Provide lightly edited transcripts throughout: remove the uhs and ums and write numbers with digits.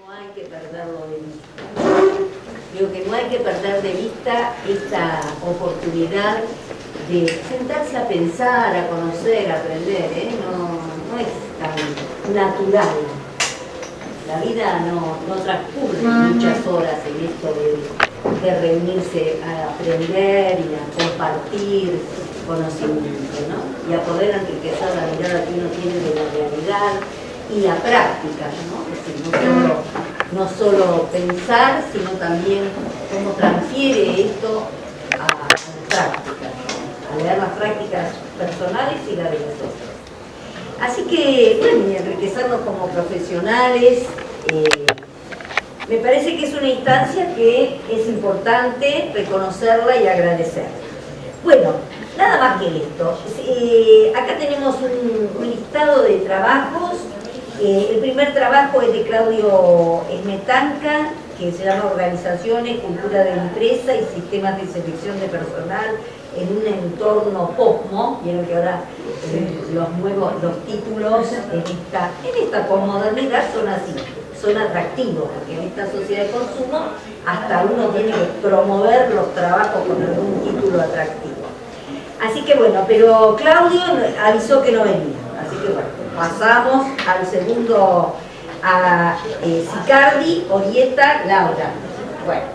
No hay que perderlo de vista. Digo que no hay que perder de vista esta oportunidad de sentarse a pensar, a conocer, a aprender, no es tan natural. La vida no transcurre muchas horas en esto de reunirse a aprender y a compartir conocimiento, ¿no? Y a poder enriquecer la mirada que uno tiene de la realidad y la práctica, ¿no? Es decir, no solo pensar, sino también cómo transfiere esto a las prácticas, ¿no? A leer las prácticas personales y las de los otros. Así que, bueno, y enriquecernos como profesionales, me parece que es una instancia que es importante reconocerla y agradecerla. Bueno, nada más que esto. Acá tenemos un listado de trabajos. El primer trabajo es de Claudio Smetanka, que se llama Organizaciones, Cultura de Empresa y Sistemas de Selección de Personal en un entorno posmo. Vieron que ahora los títulos en esta posmodernidad son así, son atractivos, porque en esta sociedad de consumo hasta uno tiene que promover los trabajos con algún título atractivo. Así que bueno, pero Claudio avisó que no venía, así que bueno, pasamos al segundo, a Sicardi, Orieta, Laura. Bueno,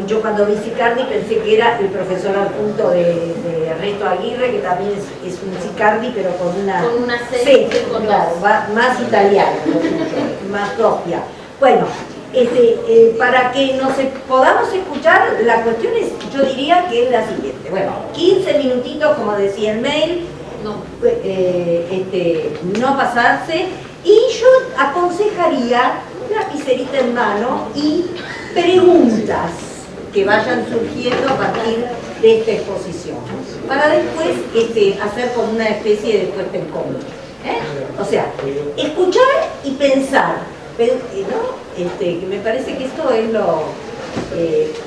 yo cuando vi Sicardi pensé que era el profesor adjunto de Ernesto Aguirre, que también es un Sicardi, pero con una C, claro, más italiano, más propia. Bueno, para que nos podamos escuchar, la cuestión es, yo diría que es la siguiente. Bueno, 15 minutitos, como decía el mail, no pasarse, y yo aconsejaría lapicerita en mano y preguntas que vayan surgiendo a partir de esta exposición, para después hacer como una especie de puesta en común. O sea, escuchar y pensar, ¿no? Que me parece que esto es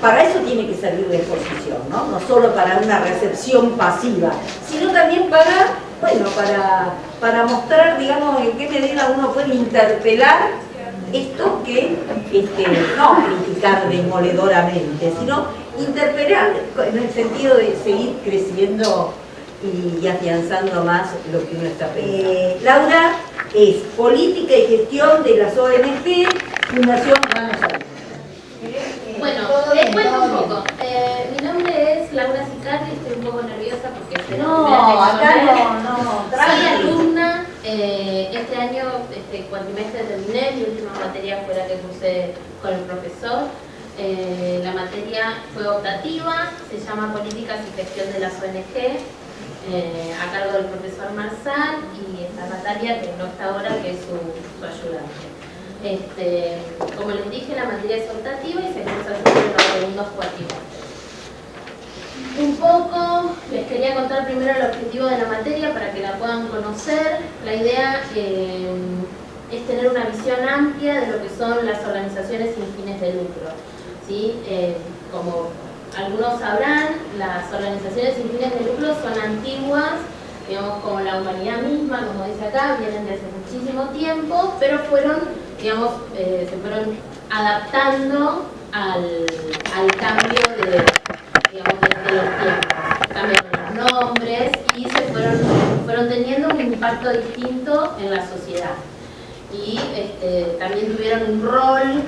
para eso tiene que servir la exposición, ¿no? No solo para una recepción pasiva, sino también para mostrar, digamos, en qué medida uno puede interpelar esto que, no criticar demoledoramente, sino interpelar en el sentido de seguir creciendo y afianzando más lo que uno está pensando. Laura es Política y Gestión de las ONG, Fundación Manos a Dios. Bueno, les cuento un poco. Mi nombre es Laura Sicardi, estoy un poco nerviosa porque soy alumna. Este año, cuatrimestre terminé, mi última materia fue la que cursé con el profesor. La materia fue optativa, se llama Políticas y Gestión de las ONG, a cargo del profesor Marsal, y esta Natalia, que no está ahora, que es su ayudante. Como les dije, la materia es optativa y se cursa siempre en los segundos cuatrimestres. Un poco les quería contar primero el objetivo de la materia para que la puedan conocer. La idea es tener una visión amplia de lo que son las organizaciones sin fines de lucro, ¿sí? Como algunos sabrán, las organizaciones sin fines de lucro son antiguas, digamos, como la humanidad misma, como dice acá, vienen desde muchísimo tiempo, pero se fueron adaptando al cambio de los tiempos. Cambiaron los nombres y fueron teniendo un impacto distinto en la sociedad. Y también tuvieron un rol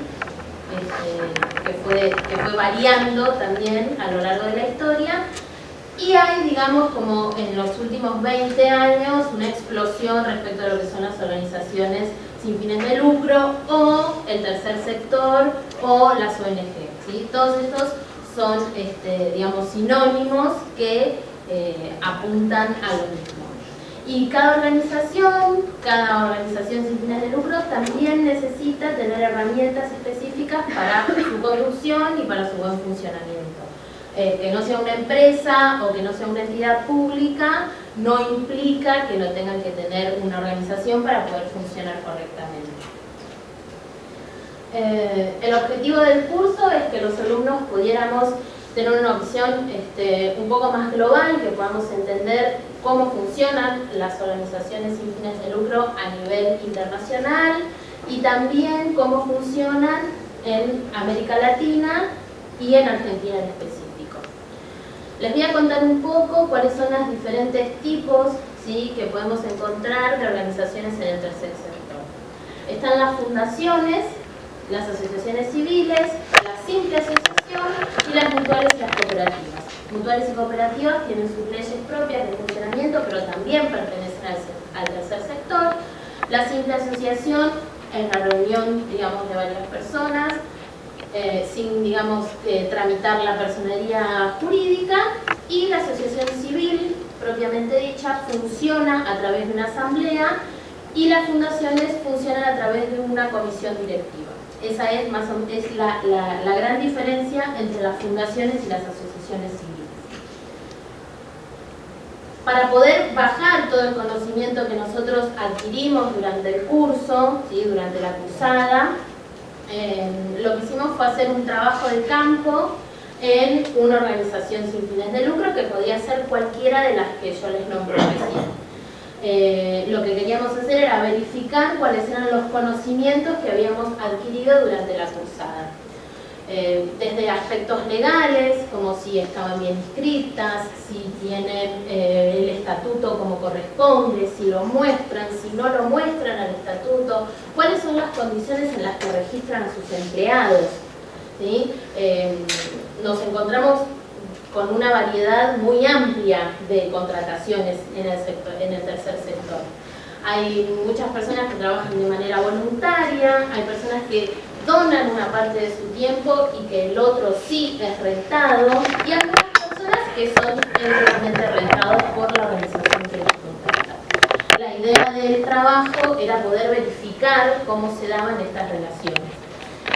que fue variando también a lo largo de la historia. Y hay, digamos, como en los últimos 20 años, una explosión respecto a lo que son las organizaciones sin fines de lucro o el tercer sector o las ONG, ¿sí? Todos estos son, digamos, sinónimos que apuntan a lo mismo. Y cada organización sin fines de lucro también necesita tener herramientas específicas para su conducción y para su buen funcionamiento. Que no sea una empresa o que no sea una entidad pública no implica que no tengan que tener una organización para poder funcionar correctamente. El objetivo del curso es que los alumnos pudiéramos tener una visión un poco más global, que podamos entender cómo funcionan las organizaciones sin fines de lucro a nivel internacional, y también cómo funcionan en América Latina y en Argentina en específico. Les voy a contar un poco cuáles son los diferentes tipos, ¿sí?, que podemos encontrar de organizaciones en el tercer sector. Están las fundaciones, las asociaciones civiles, la simple asociación y las mutuales y las cooperativas. Mutuales y cooperativas tienen sus leyes propias de funcionamiento, pero también pertenecen al tercer sector. La simple asociación es la reunión, digamos, de varias personas, sin, digamos, tramitar la personería jurídica, y la asociación civil, propiamente dicha, funciona a través de una asamblea, y las fundaciones funcionan a través de una comisión directiva. Esa es, más o menos, la gran diferencia entre las fundaciones y las asociaciones civiles. Para poder bajar todo el conocimiento que nosotros adquirimos durante el curso, ¿sí?, durante la cursada, lo que hicimos fue hacer un trabajo de campo en una organización sin fines de lucro, que podía ser cualquiera de las que yo les nombré recién. Lo que queríamos hacer era verificar cuáles eran los conocimientos que habíamos adquirido durante la cursada. Desde aspectos legales, como si estaban bien inscritas, si tienen el estatuto como corresponde, si lo muestran, si no lo muestran al estatuto, cuáles son las condiciones en las que registran a sus empleados, ¿sí? Nos encontramos con una variedad muy amplia de contrataciones en el tercer sector. Hay muchas personas que trabajan de manera voluntaria, hay personas que donan una parte de su tiempo y que el otro sí es rentado, y algunas personas que son realmente rentados por la organización que los contrata. La idea del trabajo era poder verificar cómo se daban estas relaciones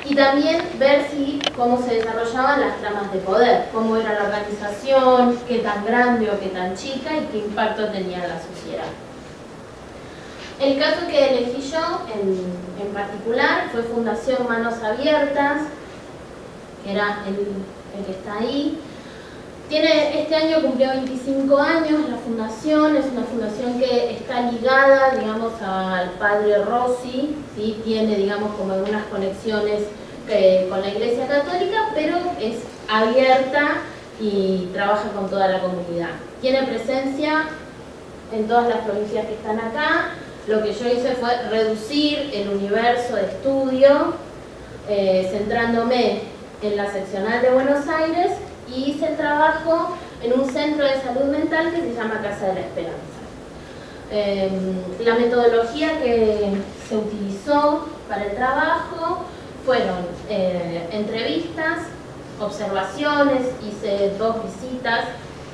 y también ver cómo se desarrollaban las tramas de poder, cómo era la organización, qué tan grande o qué tan chica y qué impacto tenía en la sociedad. El caso que elegí yo en particular fue Fundación Manos Abiertas, que era el que está ahí. Este año cumplió 25 años la fundación, es una fundación que está ligada, digamos, al padre Rossi, ¿sí? Tiene, digamos, como algunas conexiones con la Iglesia Católica, pero es abierta y trabaja con toda la comunidad. Tiene presencia en todas las provincias que están acá. Lo que yo hice fue reducir el universo de estudio, centrándome en la seccional de Buenos Aires, y hice el trabajo en un centro de salud mental que se llama Casa de la Esperanza. La metodología que se utilizó para el trabajo fueron entrevistas, observaciones, hice 2 visitas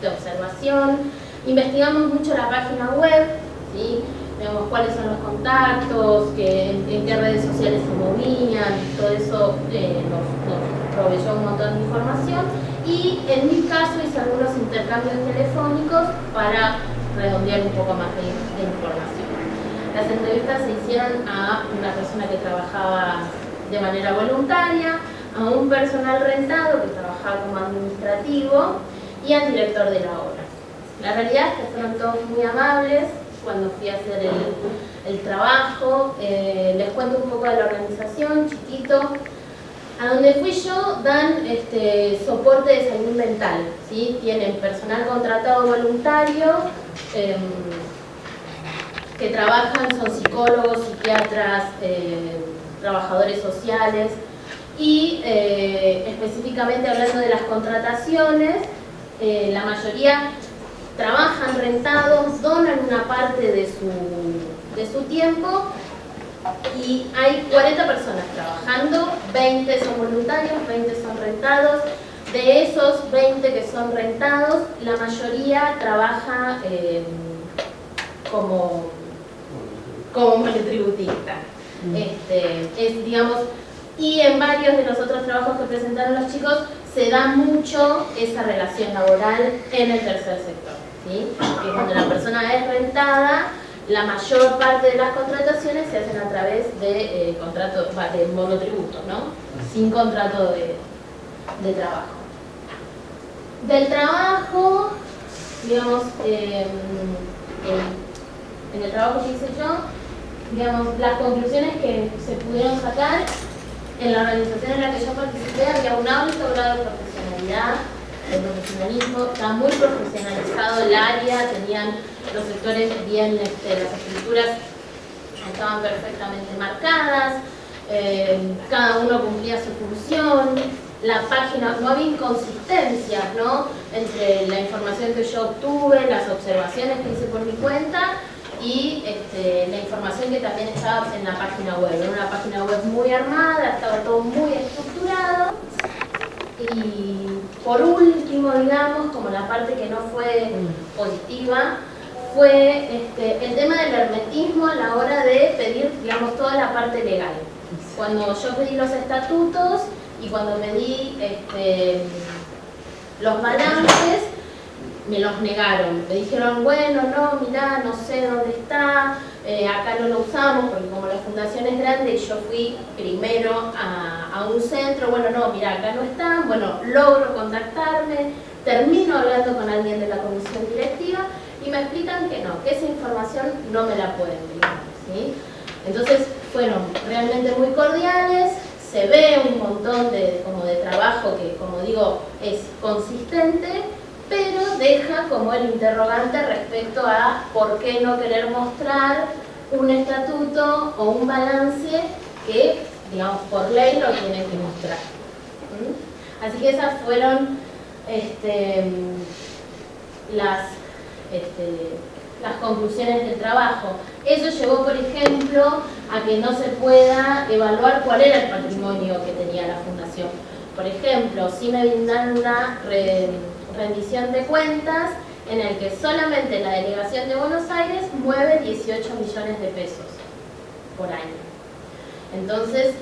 de observación, investigamos mucho la página web, ¿sí? Vemos cuáles son los contactos, en qué redes sociales se movían, todo eso nos proveyó un montón de información, y en mi caso hice algunos intercambios telefónicos para redondear un poco más de información. Las entrevistas se hicieron a una persona que trabajaba de manera voluntaria, a un personal rentado que trabajaba como administrativo y al director de la obra. La realidad es que fueron todos muy amables cuando fui a hacer el trabajo. Les cuento un poco de la organización, chiquito. A donde fui yo dan soporte de salud mental, ¿sí? Tienen personal contratado voluntario, que trabajan, son psicólogos, psiquiatras, trabajadores sociales, y específicamente hablando de las contrataciones, la mayoría trabajan rentados, donan una parte de su tiempo, y hay 40 personas trabajando, 20 son voluntarios, 20 son rentados. De esos 20 que son rentados, la mayoría trabaja como monotributista. Digamos, y en varios de los otros trabajos que presentaron los chicos se da mucho esa relación laboral en el tercer sector, ¿sí? Que cuando la persona es rentada, la mayor parte de las contrataciones se hacen a través de contratos de monotributo, ¿no? Sin contrato de trabajo. Del trabajo, digamos, en el trabajo que hice yo, digamos, las conclusiones que se pudieron sacar en la organización en la que yo participé, había un alto grado de profesionalidad, de profesionalismo, está muy profesionalizado el área, tenían los sectores bien, las estructuras estaban perfectamente marcadas, cada uno cumplía su función, la página, no había inconsistencias, ¿no?, entre la información que yo obtuve, las observaciones que hice por mi cuenta y la información que también estaba en la página web. Era una página web muy armada, estaba todo muy estructurado. Y por último, digamos, como la parte que no fue positiva, fue el tema del hermetismo a la hora de pedir, digamos, toda la parte legal. Cuando yo pedí los estatutos y cuando pedí los balances, me los negaron. Me dijeron, bueno, no, mirá, no sé dónde está, acá no lo usamos, porque como la fundación es grande y yo fui primero a un centro, bueno, no, mirá, acá no están, bueno, logro contactarme, termino hablando con alguien de la comisión directiva y me explican que no, que esa información no me la pueden brindar, ¿sí? Entonces fueron realmente muy cordiales, se ve un montón de trabajo que, como digo, es consistente, pero deja como el interrogante respecto a por qué no querer mostrar un estatuto o un balance que, digamos, por ley lo tienen que mostrar. Así que esas fueron las conclusiones del trabajo. Eso llevó, por ejemplo, a que no se pueda evaluar cuál era el patrimonio que tenía la fundación. Por ejemplo, si me brindaron una rendición de cuentas en el que solamente la delegación de Buenos Aires mueve 18 millones de pesos por año. Entonces,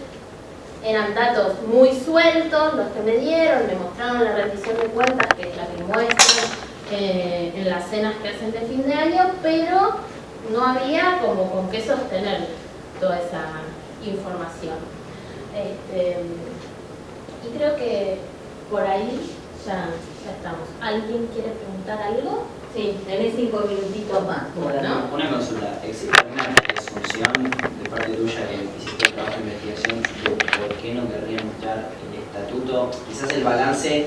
eran datos muy sueltos los que me dieron, me mostraron la rendición de cuentas, que es la que muestran en las cenas que hacen de fin de año, pero no había como con qué sostener toda esa información. Y creo que por ahí ya estamos. ¿Alguien quiere preguntar algo? Sí, tenés 5 minutitos más. Bueno, una consulta. ¿Existe alguna presunción de parte tuya que hiciste el trabajo de investigación de por qué no querrían mostrar el estatuto? Quizás el balance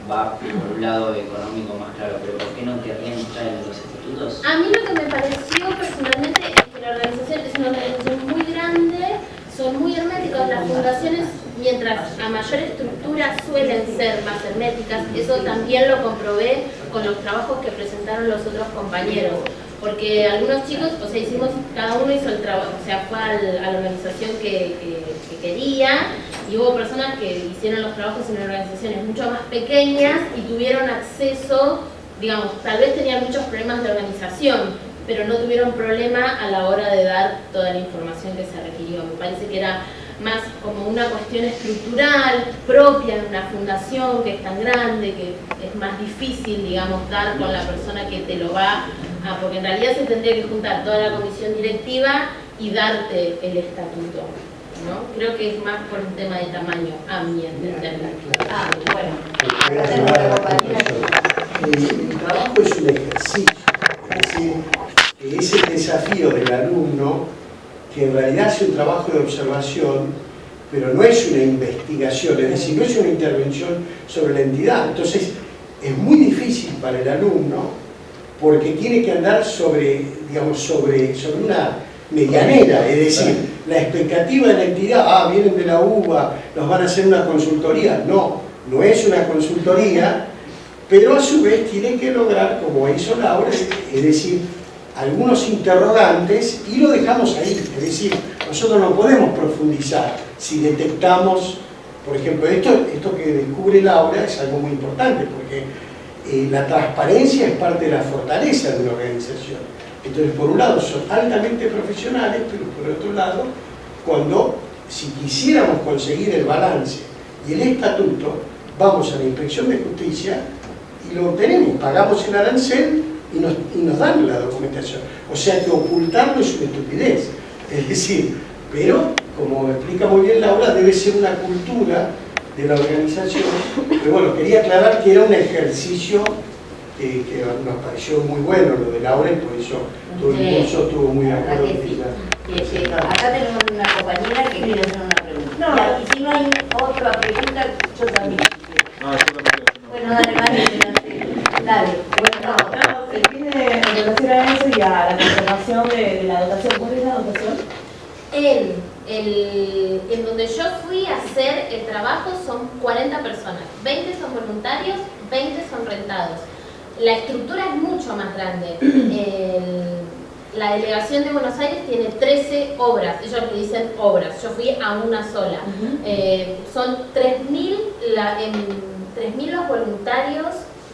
va por un lado económico más claro, pero ¿por qué no querrían mostrar los estatutos? A mí lo que me pareció personalmente es que la organización es una organización muy grande, son muy herméticos. Las fundaciones, mientras a mayor estructura suelen ser más herméticas, eso también lo comprobé con los trabajos que presentaron los otros compañeros. Porque algunos chicos, o sea, cada uno hizo el trabajo, o sea, fue a la organización que quería, y hubo personas que hicieron los trabajos en organizaciones mucho más pequeñas y tuvieron acceso, digamos, tal vez tenían muchos problemas de organización, pero no tuvieron problema a la hora de dar toda la información que se requirió. Me parece que era más como una cuestión estructural propia de una fundación que es tan grande, que es más difícil, digamos, dar con la persona que te lo va a... porque en realidad se tendría que juntar toda la comisión directiva y darte el estatuto, ¿no? Creo que es más por un tema de tamaño, a mi entender. Bueno. El trabajo es un ejercicio, es decir, es el desafío del alumno que en realidad hace un trabajo de observación, pero no es una investigación, es decir, no es una intervención sobre la entidad. Entonces, es muy difícil para el alumno porque tiene que andar sobre una medianera, es decir, la expectativa de la entidad, vienen de la UBA, nos van a hacer una consultoría. No, no es una consultoría, pero a su vez tiene que lograr, como hizo Laura, es decir, algunos interrogantes y lo dejamos ahí. Es decir, nosotros no podemos profundizar si detectamos, por ejemplo, esto que descubre Laura es algo muy importante porque la transparencia es parte de la fortaleza de una organización. Entonces, por un lado, son altamente profesionales, pero por otro lado, si quisiéramos conseguir el balance y el estatuto, vamos a la Inspección de Justicia y lo obtenemos, pagamos el arancel y nos dan la documentación. O sea que ocultarlo es una estupidez. Es decir, pero, como explica muy bien Laura, debe ser una cultura de la organización. Pero bueno, quería aclarar que era un ejercicio que nos pareció muy bueno lo de Laura y por eso todo el curso estuvo muy de acuerdo con ella. Acá tenemos una compañera que quiere hacer una pregunta. No. Y si no hay otra pregunta, yo también. Bueno, dale, dale. Bueno, Se tiene en relación a eso y a la conservación de la dotación. ¿Cuál es la dotación? En donde yo fui a hacer el trabajo son 40 personas, 20 son voluntarios, 20 son rentados. La estructura es mucho más grande. La delegación de Buenos Aires tiene 13 obras, ellos le dicen obras, yo fui a una sola. Son 3.000 los voluntarios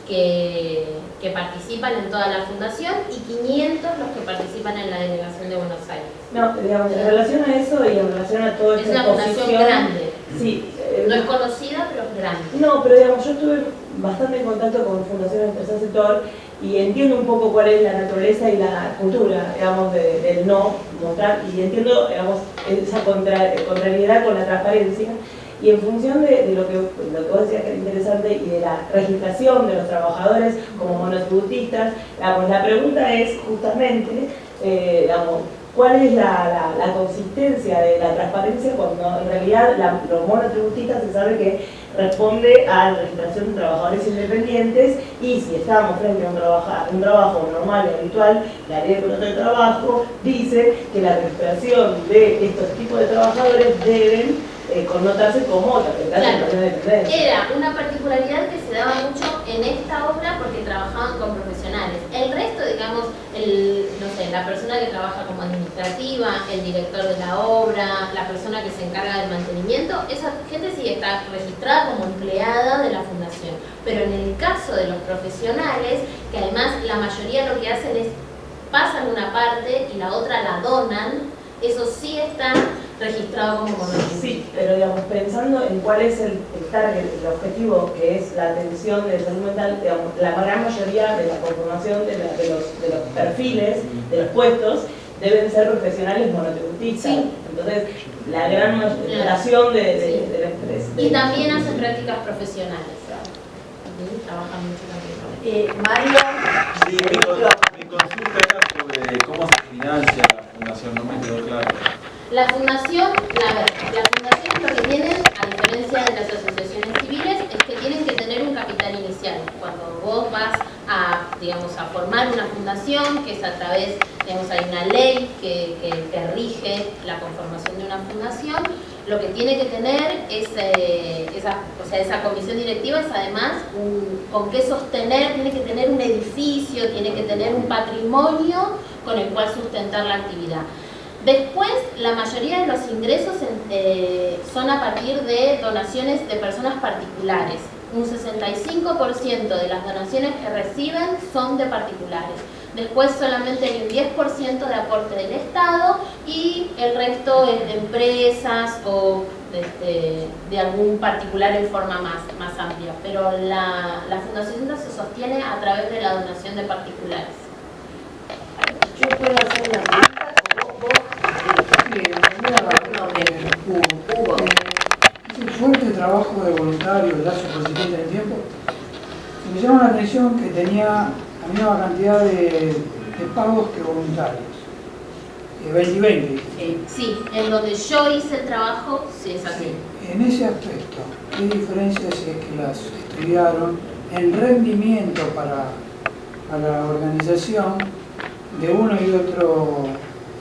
que participan en toda la fundación y 500 los que participan en la delegación de Buenos Aires. No, digamos, en relación a eso y en relación a toda Es esta una fundación grande. Sí. No es conocida, pero es grande. No, pero digamos, yo estuve bastante en contacto con fundaciones del tercer sector y entiendo un poco cuál es la naturaleza y la cultura, digamos, del no mostrar, y entiendo, digamos, esa contrariedad con la transparencia. Y en función de lo que vos decías que era interesante y de la registración de los trabajadores como monotributistas, digamos, la pregunta es justamente, digamos, ¿cuál es la consistencia de la transparencia cuando en realidad los monotributistas se sabe que responde a la registración de trabajadores independientes y si estamos frente a un trabajo normal y habitual, la ley de contrato de trabajo dice que la registración de estos tipos de trabajadores deben connotarse como la situación de dependencia. Era una particularidad que se daba mucho en esta obra porque trabajaban con profesionales. El resto, digamos, no sé, la persona que trabaja como administrativa, el director de la obra, la persona que se encarga del mantenimiento, esa gente sí está registrada como empleada de la fundación. Pero en el caso de los profesionales, que además la mayoría lo que hacen es pasan una parte y la otra la donan, eso sí está registrado como monotributo. Sí, pero digamos, pensando en cuál es el target, el objetivo, que es la atención de salud mental, digamos, la gran mayoría de la conformación de los perfiles, de los puestos, deben ser profesionales monotributistas. Sí. Entonces, la gran relación de la empresa. Y también hacen prácticas profesionales. Trabajan mucho también. Mario, Sí, mi consulta era sobre cómo se financia la fundación, no me quedó claro. La fundación lo que tienen, a diferencia de las asociaciones civiles, es que tienen que tener un capital inicial. Cuando vos vas a formar una fundación, que es a través, hay una ley que rige la conformación de una fundación, lo que tiene que tener es, esa comisión directiva es además con qué sostener, tiene que tener un edificio, tiene que tener un patrimonio con el cual sustentar la actividad. Después, la mayoría de los ingresos son a partir de donaciones de personas particulares. Un 65% de las donaciones que reciben son de particulares. Después solamente hay un 10% de aporte del Estado y el resto es de empresas o de algún particular en forma más amplia. Pero la fundación se sostiene a través de la donación de particulares. yo puedo hacer una pregunta. Hugo. Es un fuerte trabajo de voluntarios, de lazo consistente en el tiempo. Y me llama la atención que tenía la misma cantidad de pagos que voluntarios. 20 y 20. Sí, en donde yo hice el trabajo, sí es así. Sí. En ese aspecto, ¿qué diferencias es que las estudiaron en rendimiento para la organización de uno y otro,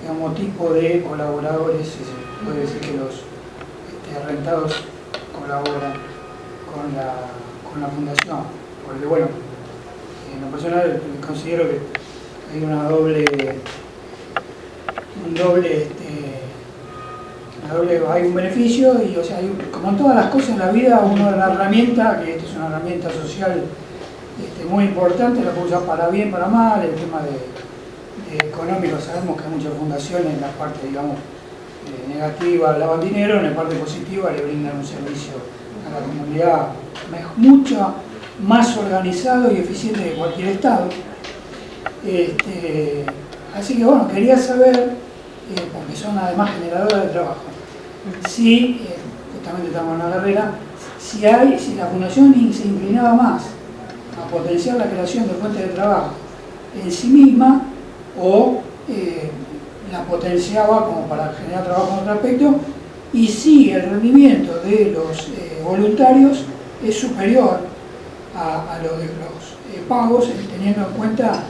digamos, tipo de colaboradores? Si se puede decir que los rentados colaboran con la fundación, porque bueno, en lo personal considero que hay hay un beneficio y, o sea, como en todas las cosas en la vida, uno de la herramienta, que esto es una herramienta social muy importante, la puede usar para bien, para mal. El tema de económico, sabemos que hay muchas fundaciones en la parte, digamos, negativa lavan dinero, en la parte positiva le brindan un servicio a la comunidad mucho más organizado y eficiente que cualquier Estado. Así que bueno, quería saber, porque son además generadoras de trabajo, si, justamente estamos en la carrera, si la fundación se inclinaba más a potenciar la creación de fuentes de trabajo en sí misma o la potenciaba como para generar trabajo en otro aspecto, y si el rendimiento de los voluntarios es superior a lo de los pagos, teniendo en cuenta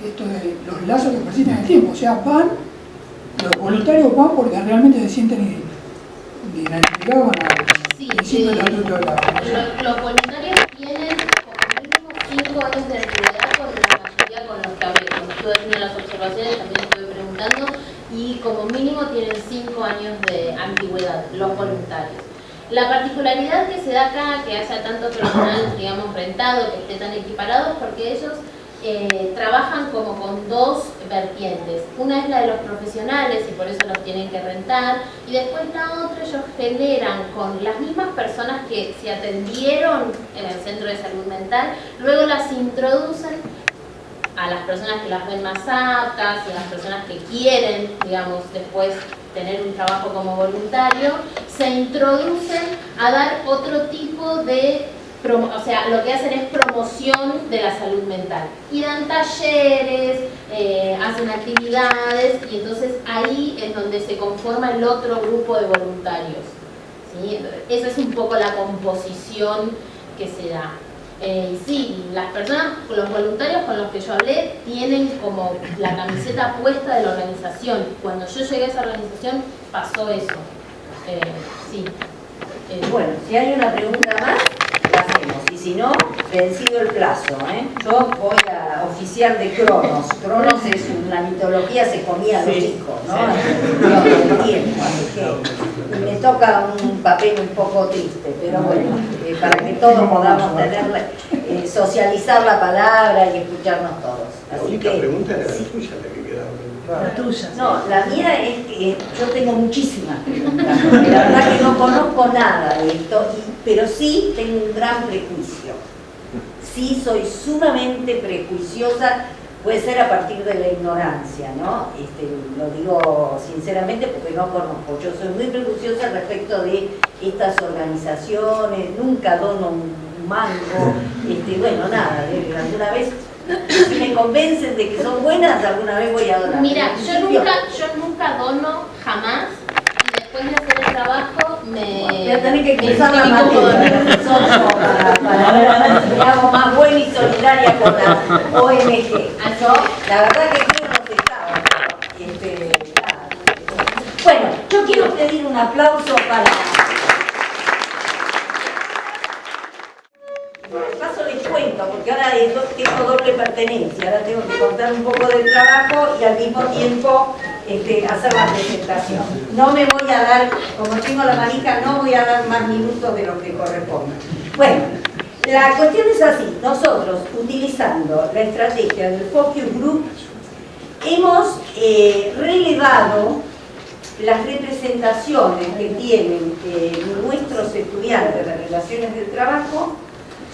esto de los lazos que persisten en el tiempo. O sea, los voluntarios van porque realmente se sienten identificados con el principio del estatuto de la los voluntarios tienen como mínimo 5 años de antigüedad con la mayoría con los que hablé. Cuando estuve haciendo las observaciones también estuve preguntando, y como mínimo tienen 5 años de antigüedad los voluntarios. La particularidad que se da acá, que haya tanto personal, digamos, rentado, que esté tan equiparado, es porque ellos trabajan como con dos vertientes. Una es la de los profesionales y por eso los tienen que rentar, y después la otra ellos generan con las mismas personas que se atendieron en el centro de salud mental, luego las introducen a las personas que las ven más aptas y a las personas que quieren, digamos, después tener un trabajo como voluntario, se introducen a dar otro tipo de, o sea, lo que hacen es promoción de la salud mental. Y dan talleres, hacen actividades, y entonces ahí es donde se conforma el otro grupo de voluntarios, ¿sí? Esa es un poco la composición que se da. Sí, las personas, los voluntarios con los que yo hablé, tienen como la camiseta puesta de la organización. Cuando yo llegué a esa organización pasó eso. Sí. Bueno, si hay una pregunta más, la hacemos. Y si no, vencido el plazo. Yo voy a oficiar de Cronos. Cronos es una mitología, se comía a los chicos, ¿no? El tiempo, así que me toca un papel un poco triste, pero bueno, para que todos podamos tener, socializar la palabra y escucharnos todos. La Así única que, pregunta era la sí. tuya, la que quedaba. La tuya. No, la mía es que yo tengo muchísimas preguntas, porque la verdad que no conozco nada de esto, pero sí tengo un gran prejuicio. Sí soy sumamente prejuiciosa, puede ser a partir de la ignorancia, ¿no? Lo digo sinceramente porque no conozco. Yo soy muy prejuiciosa respecto de estas organizaciones, nunca dono un mango, bueno, nada, alguna vez, si me convencen de que son buenas, alguna vez voy a donar. Mira, yo nunca dono, jamás, y después de hacer el trabajo voy a tener que cruzar la materia para ver si me hago más buena y solidaria con la ONG. Yo, la verdad que creo no se sabe. Bueno, yo quiero pedir un aplauso para... De paso les cuento, porque ahora tengo doble pertenencia, ahora tengo que contar un poco del trabajo y al mismo tiempo hacer la presentación. No me voy a dar, como tengo la manija, no voy a dar más minutos de lo que corresponde. Bueno, la cuestión es así. Nosotros, utilizando la estrategia del Focus Group, hemos relevado las representaciones que tienen nuestros estudiantes de Relaciones del Trabajo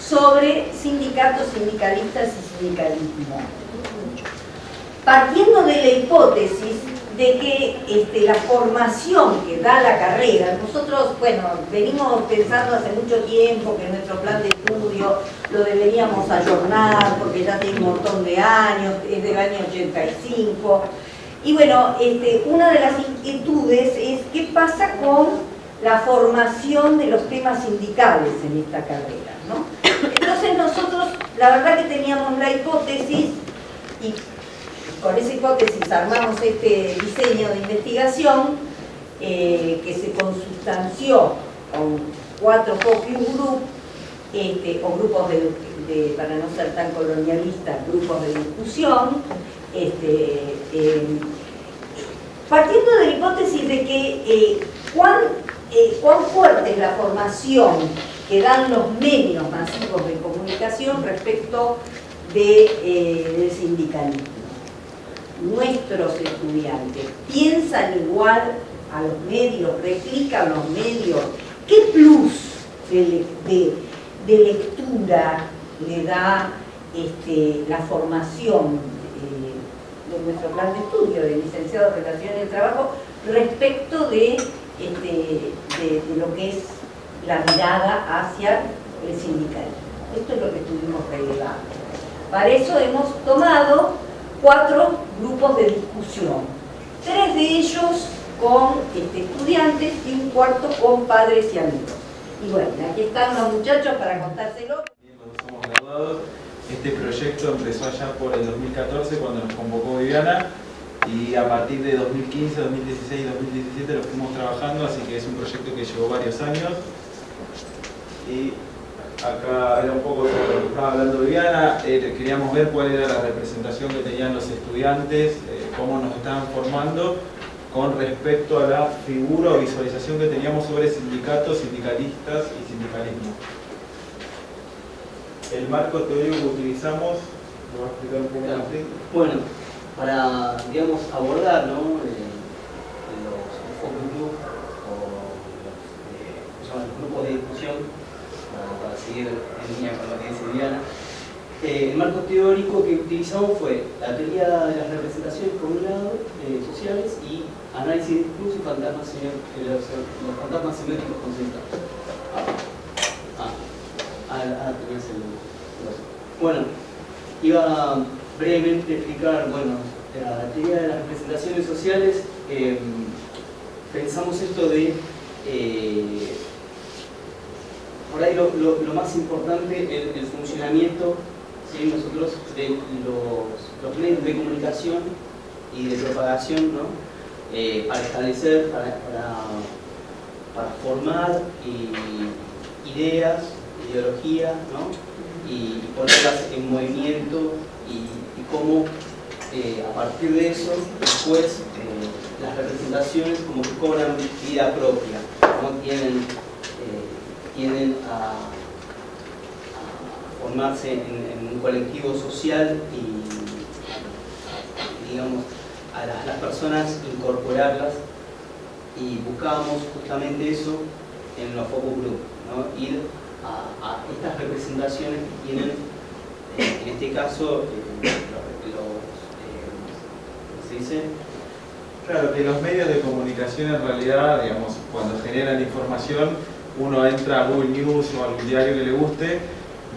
sobre sindicatos, sindicalistas y sindicalismo. Partiendo de la hipótesis de que la formación que da la carrera, nosotros, bueno, venimos pensando hace mucho tiempo que nuestro plan de estudio lo deberíamos ayornar porque ya tiene un montón de años, es del año 85, y bueno, una de las inquietudes es qué pasa con la formación de los temas sindicales en esta carrera, ¿no? Entonces nosotros, la verdad que teníamos la hipótesis, y con esa hipótesis armamos este diseño de investigación que se consustanció con 4 focus group, o grupos de, para no ser tan colonialistas, grupos de discusión, partiendo de la hipótesis de que cuán fuerte es la formación que dan los medios masivos de comunicación respecto del sindicalismo. Nuestros estudiantes piensan igual a los medios, replican los medios. ¿Qué plus de lectura le da la formación de nuestro plan de estudio de licenciado en Relaciones del Trabajo respecto de lo que es la mirada hacia el sindicalismo? Esto es lo que estuvimos relevando. Para eso hemos tomado 4 grupos de discusión. 3 de ellos con estudiantes y un cuarto con padres y amigos. Y bueno, aquí están los muchachos para contárselo. Cuando somos graduados, este proyecto empezó allá por el 2014 cuando nos convocó Viviana y a partir de 2015, 2016 y 2017 lo fuimos trabajando, así que es un proyecto que llevó varios años. Y acá era un poco de lo que estaba hablando Viviana, queríamos ver cuál era la representación que tenían los estudiantes, cómo nos estaban formando con respecto a la figura o visualización que teníamos sobre sindicatos, sindicalistas y sindicalismo. El marco teórico que utilizamos, lo voy a explicar un poco más. Bueno, para, digamos, abordar, ¿no? los focus group o los grupos de discusión, para seguir en línea con lo que dice Diana, el marco teórico que utilizamos fue la teoría de las representaciones por un lado, sociales, y análisis de discurso y los fantasmas semióticos concentrados. Bueno, iba brevemente a explicar, bueno, la teoría de las representaciones sociales. Pensamos esto de, por ahí lo más importante, el funcionamiento, ¿sí? Nosotros de los medios de comunicación y de propagación, ¿no? Para establecer, para formar ideas, ideologías, ¿no? Y ponerlas en movimiento y cómo a partir de eso después las representaciones como que cobran vida propia, ¿no? Tienden a formarse en un colectivo social y digamos a las personas incorporarlas, y buscábamos justamente eso en los focus group, ¿no? Ir a estas representaciones que tienen, en este caso, ¿cómo se dice? Claro, que los medios de comunicación en realidad, digamos, cuando generan información, uno entra a Google News o a algún diario que le guste,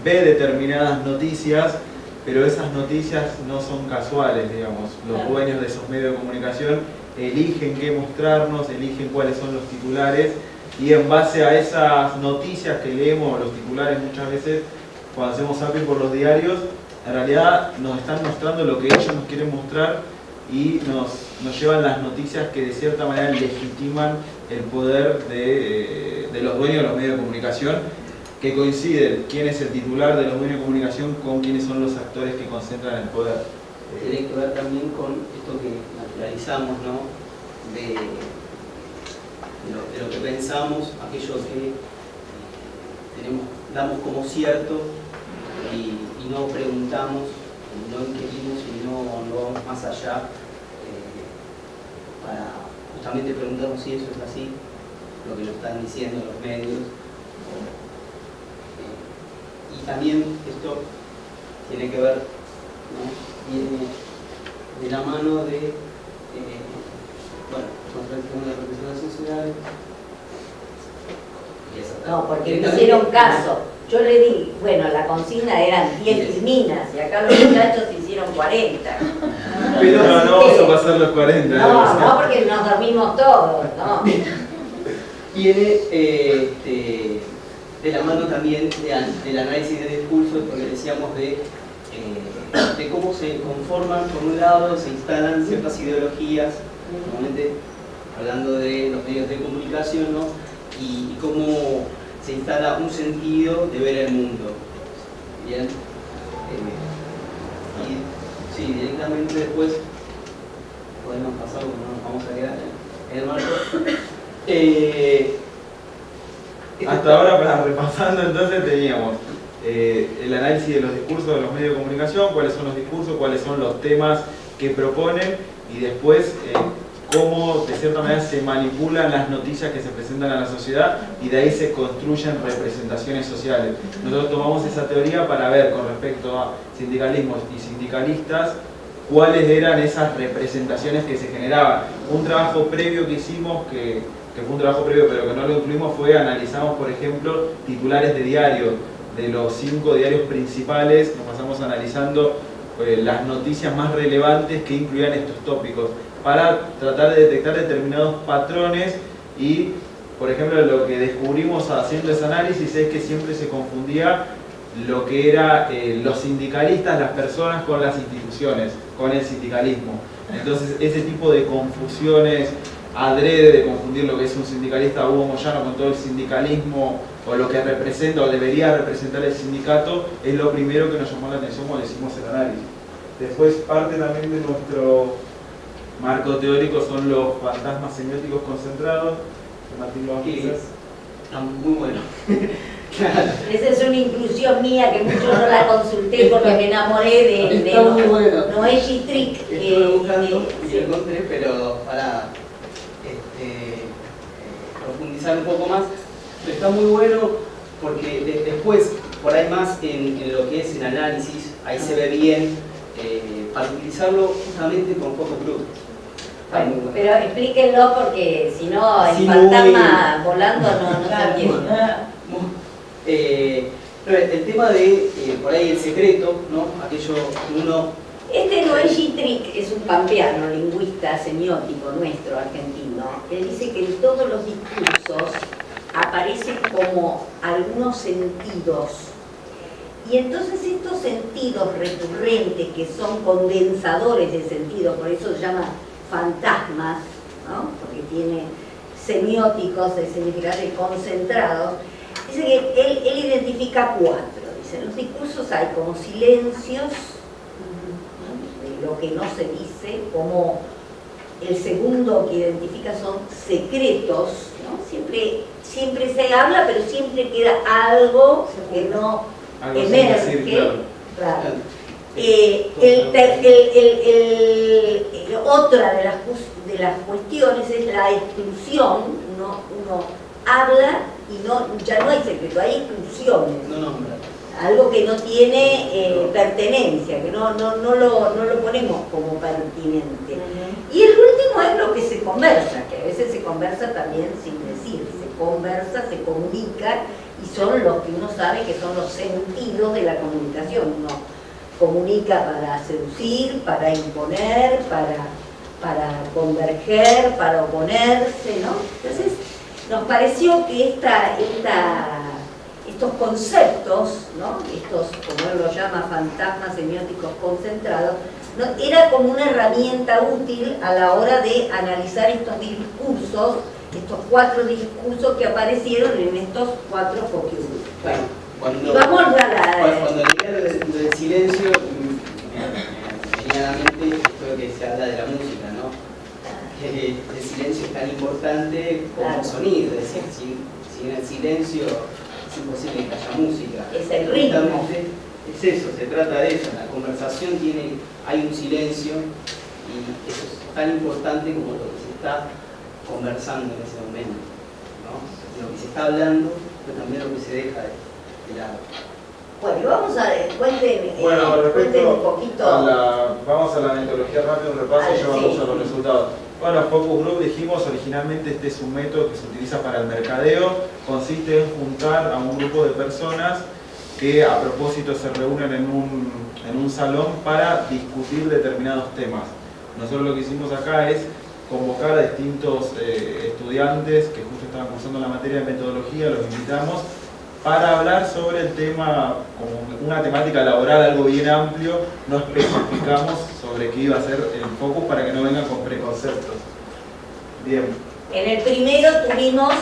ve determinadas noticias, pero esas noticias no son casuales, digamos. Los dueños de esos medios de comunicación eligen qué mostrarnos, eligen cuáles son los titulares, y en base a esas noticias que leemos, los titulares muchas veces, cuando hacemos zapping por los diarios, en realidad nos están mostrando lo que ellos nos quieren mostrar y nos llevan las noticias que de cierta manera legitiman el poder de los dueños de los medios de comunicación, que coinciden quién es el titular de los medios de comunicación con quiénes son los actores que concentran el poder. Tiene que ver también con esto que naturalizamos, ¿no? De lo que pensamos, aquello que damos como cierto y no preguntamos, no inquirimos y no vamos más allá para justamente preguntarnos si eso es así, lo que nos están diciendo los medios. Y también esto tiene que ver, ¿no? Viene de la mano de con la representación social. No, porque me hicieron caso. Yo le di, bueno, la consigna eran 10 minas y acá los muchachos hicieron 40. Pero no vamos a pasar los 40. No, porque nos dormimos todos, ¿no? Viene de la mano también del análisis de discurso, porque decíamos de cómo se conforman, por un lado, se instalan ciertas ideologías, normalmente hablando de los medios de comunicación, ¿no? Y cómo se instala un sentido de ver el mundo. Bien. Y sí, directamente después podemos pasar, porque no nos vamos a quedar en el marco. Hasta ahora, repasando entonces, teníamos el análisis de los discursos de los medios de comunicación, cuáles son los discursos, cuáles son los temas que proponen, y después cómo de cierta manera se manipulan las noticias que se presentan a la sociedad, y de ahí se construyen representaciones sociales. Nosotros tomamos esa teoría para ver con respecto a sindicalismos y sindicalistas cuáles eran esas representaciones que se generaban. Un trabajo previo que hicimos, que fue un trabajo previo pero que no lo incluimos, fue analizamos por ejemplo titulares de diario de los 5 diarios principales, nos pasamos analizando las noticias más relevantes que incluían estos tópicos, para tratar de detectar determinados patrones. Y, por ejemplo, lo que descubrimos haciendo ese análisis es que siempre se confundía lo que era los sindicalistas, las personas, con las instituciones, con el sindicalismo. Entonces, ese tipo de confusiones adrede de confundir lo que es un sindicalista Hugo Moyano con todo el sindicalismo, o lo que representa o debería representar el sindicato, es lo primero que nos llamó la atención cuando hicimos el análisis. Después, parte también de nuestro marco teórico son los fantasmas semióticos concentrados, que Martín lo va a hacer. Está muy bueno. Esa es una inclusión mía que mucho no la consulté porque me enamoré de Está muy bueno. Noé Gistrick. Estuve buscando y encontré, pero para profundizar un poco más, pero está muy bueno porque después, por ahí más en lo que es el análisis, ahí se ve bien, para utilizarlo justamente con focus group. Bueno, pero explíquenlo porque si no el fantasma volando no se entiende. Pero el tema de, por ahí el secreto, ¿no? Aquello que uno... Noé Gistrick es un pampeano, lingüista semiótico nuestro, argentino. Él dice que en todos los discursos aparecen como algunos sentidos. Y entonces estos sentidos recurrentes, que son condensadores de sentidos, por eso se llama fantasmas, ¿no? Porque tiene semióticos de significados concentrados. Dice que él identifica 4. Dice, en los discursos hay como silencios, ¿no? De lo que no se dice, como el segundo que identifica son secretos, ¿no? Siempre se habla, pero siempre queda algo que no emerge. Claro. Otra de las cuestiones es la exclusión. Uno habla y ya no hay secreto, hay exclusiones. Algo que no tiene pertenencia, que no lo ponemos como pertinente. Y el último es lo que se conversa, que a veces se conversa también sin decir, se conversa, se comunica, y son los que uno sabe que son los sentidos de la comunicación. Uno comunica para seducir, para imponer, para converger, para oponerse, ¿no? Entonces, nos pareció que estos conceptos, ¿no? Estos, como él los llama, fantasmas semióticos concentrados, ¿no? Era como una herramienta útil a la hora de analizar estos discursos, estos 4 discursos que aparecieron en estos 4 focus groups. Cuando leía lo del silencio, medianamente creo que se habla de la música, ¿no? El silencio es tan importante como el sonido, es decir, sin el silencio es imposible que haya música. Es el ritmo. Es eso, se trata de eso, la conversación hay un silencio, y eso es tan importante como lo que se está conversando en ese momento, ¿no? Lo que se está hablando, pero también lo que se deja de lado. Bueno, y vamos a ver, cuenten un poquito. Vamos a la metodología rápida, un repaso y llevamos a los resultados. Bueno, Focus Group, dijimos originalmente, este es un método que se utiliza para el mercadeo, consiste en juntar a un grupo de personas que a propósito se reúnen en un salón para discutir determinados temas. Nosotros lo que hicimos acá es convocar a distintos estudiantes que justo estaban cursando la materia de metodología, los invitamos para hablar sobre el tema, como una temática laboral, algo bien amplio. No especificamos sobre qué iba a ser el focus para que no vengan con preconceptos. Bien. En el primero tuvimos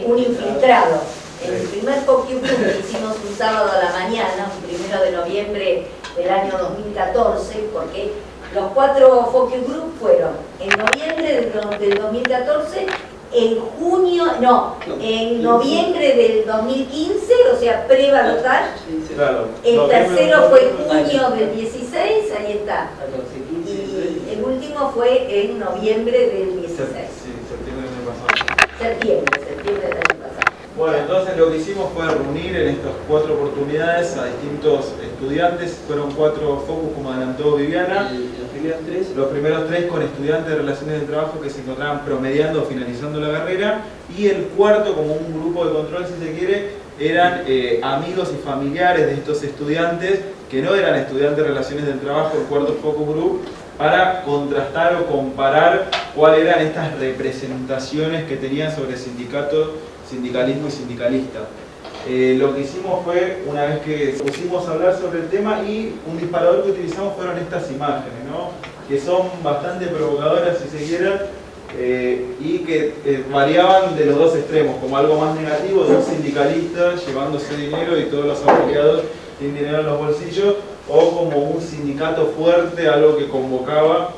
un infiltrado. En el primer focus group que hicimos un sábado a la mañana, un 1 de noviembre del año 2014, porque los 4 focus group fueron en noviembre del 2014, en noviembre del 2015, o sea, pre-balotaje. Claro. El tercero fue junio del 16, ahí está. Y el último fue en noviembre del 16. Sí, septiembre del año pasado. Septiembre del año pasado. Bueno, entonces lo que hicimos fue reunir en estas 4 oportunidades a distintos estudiantes. Fueron 4 focus, como adelantó Viviana. Los primeros 3 con estudiantes de Relaciones de Trabajo que se encontraban promediando o finalizando la carrera. Y el cuarto, como un grupo de control, si se quiere, eran amigos y familiares de estos estudiantes que no eran estudiantes de Relaciones del Trabajo, el cuarto focus group, para contrastar o comparar cuáles eran estas representaciones que tenían sobre sindicalismo y sindicalista. Lo que hicimos fue, una vez que pusimos a hablar sobre el tema, y un disparador que utilizamos fueron estas imágenes, ¿no? Que son bastante provocadoras, si se quiera, y que variaban de los dos extremos, como algo más negativo de un sindicalista llevándose dinero y todos los afiliados tienen dinero en los bolsillos, o como un sindicato fuerte, algo que convocaba.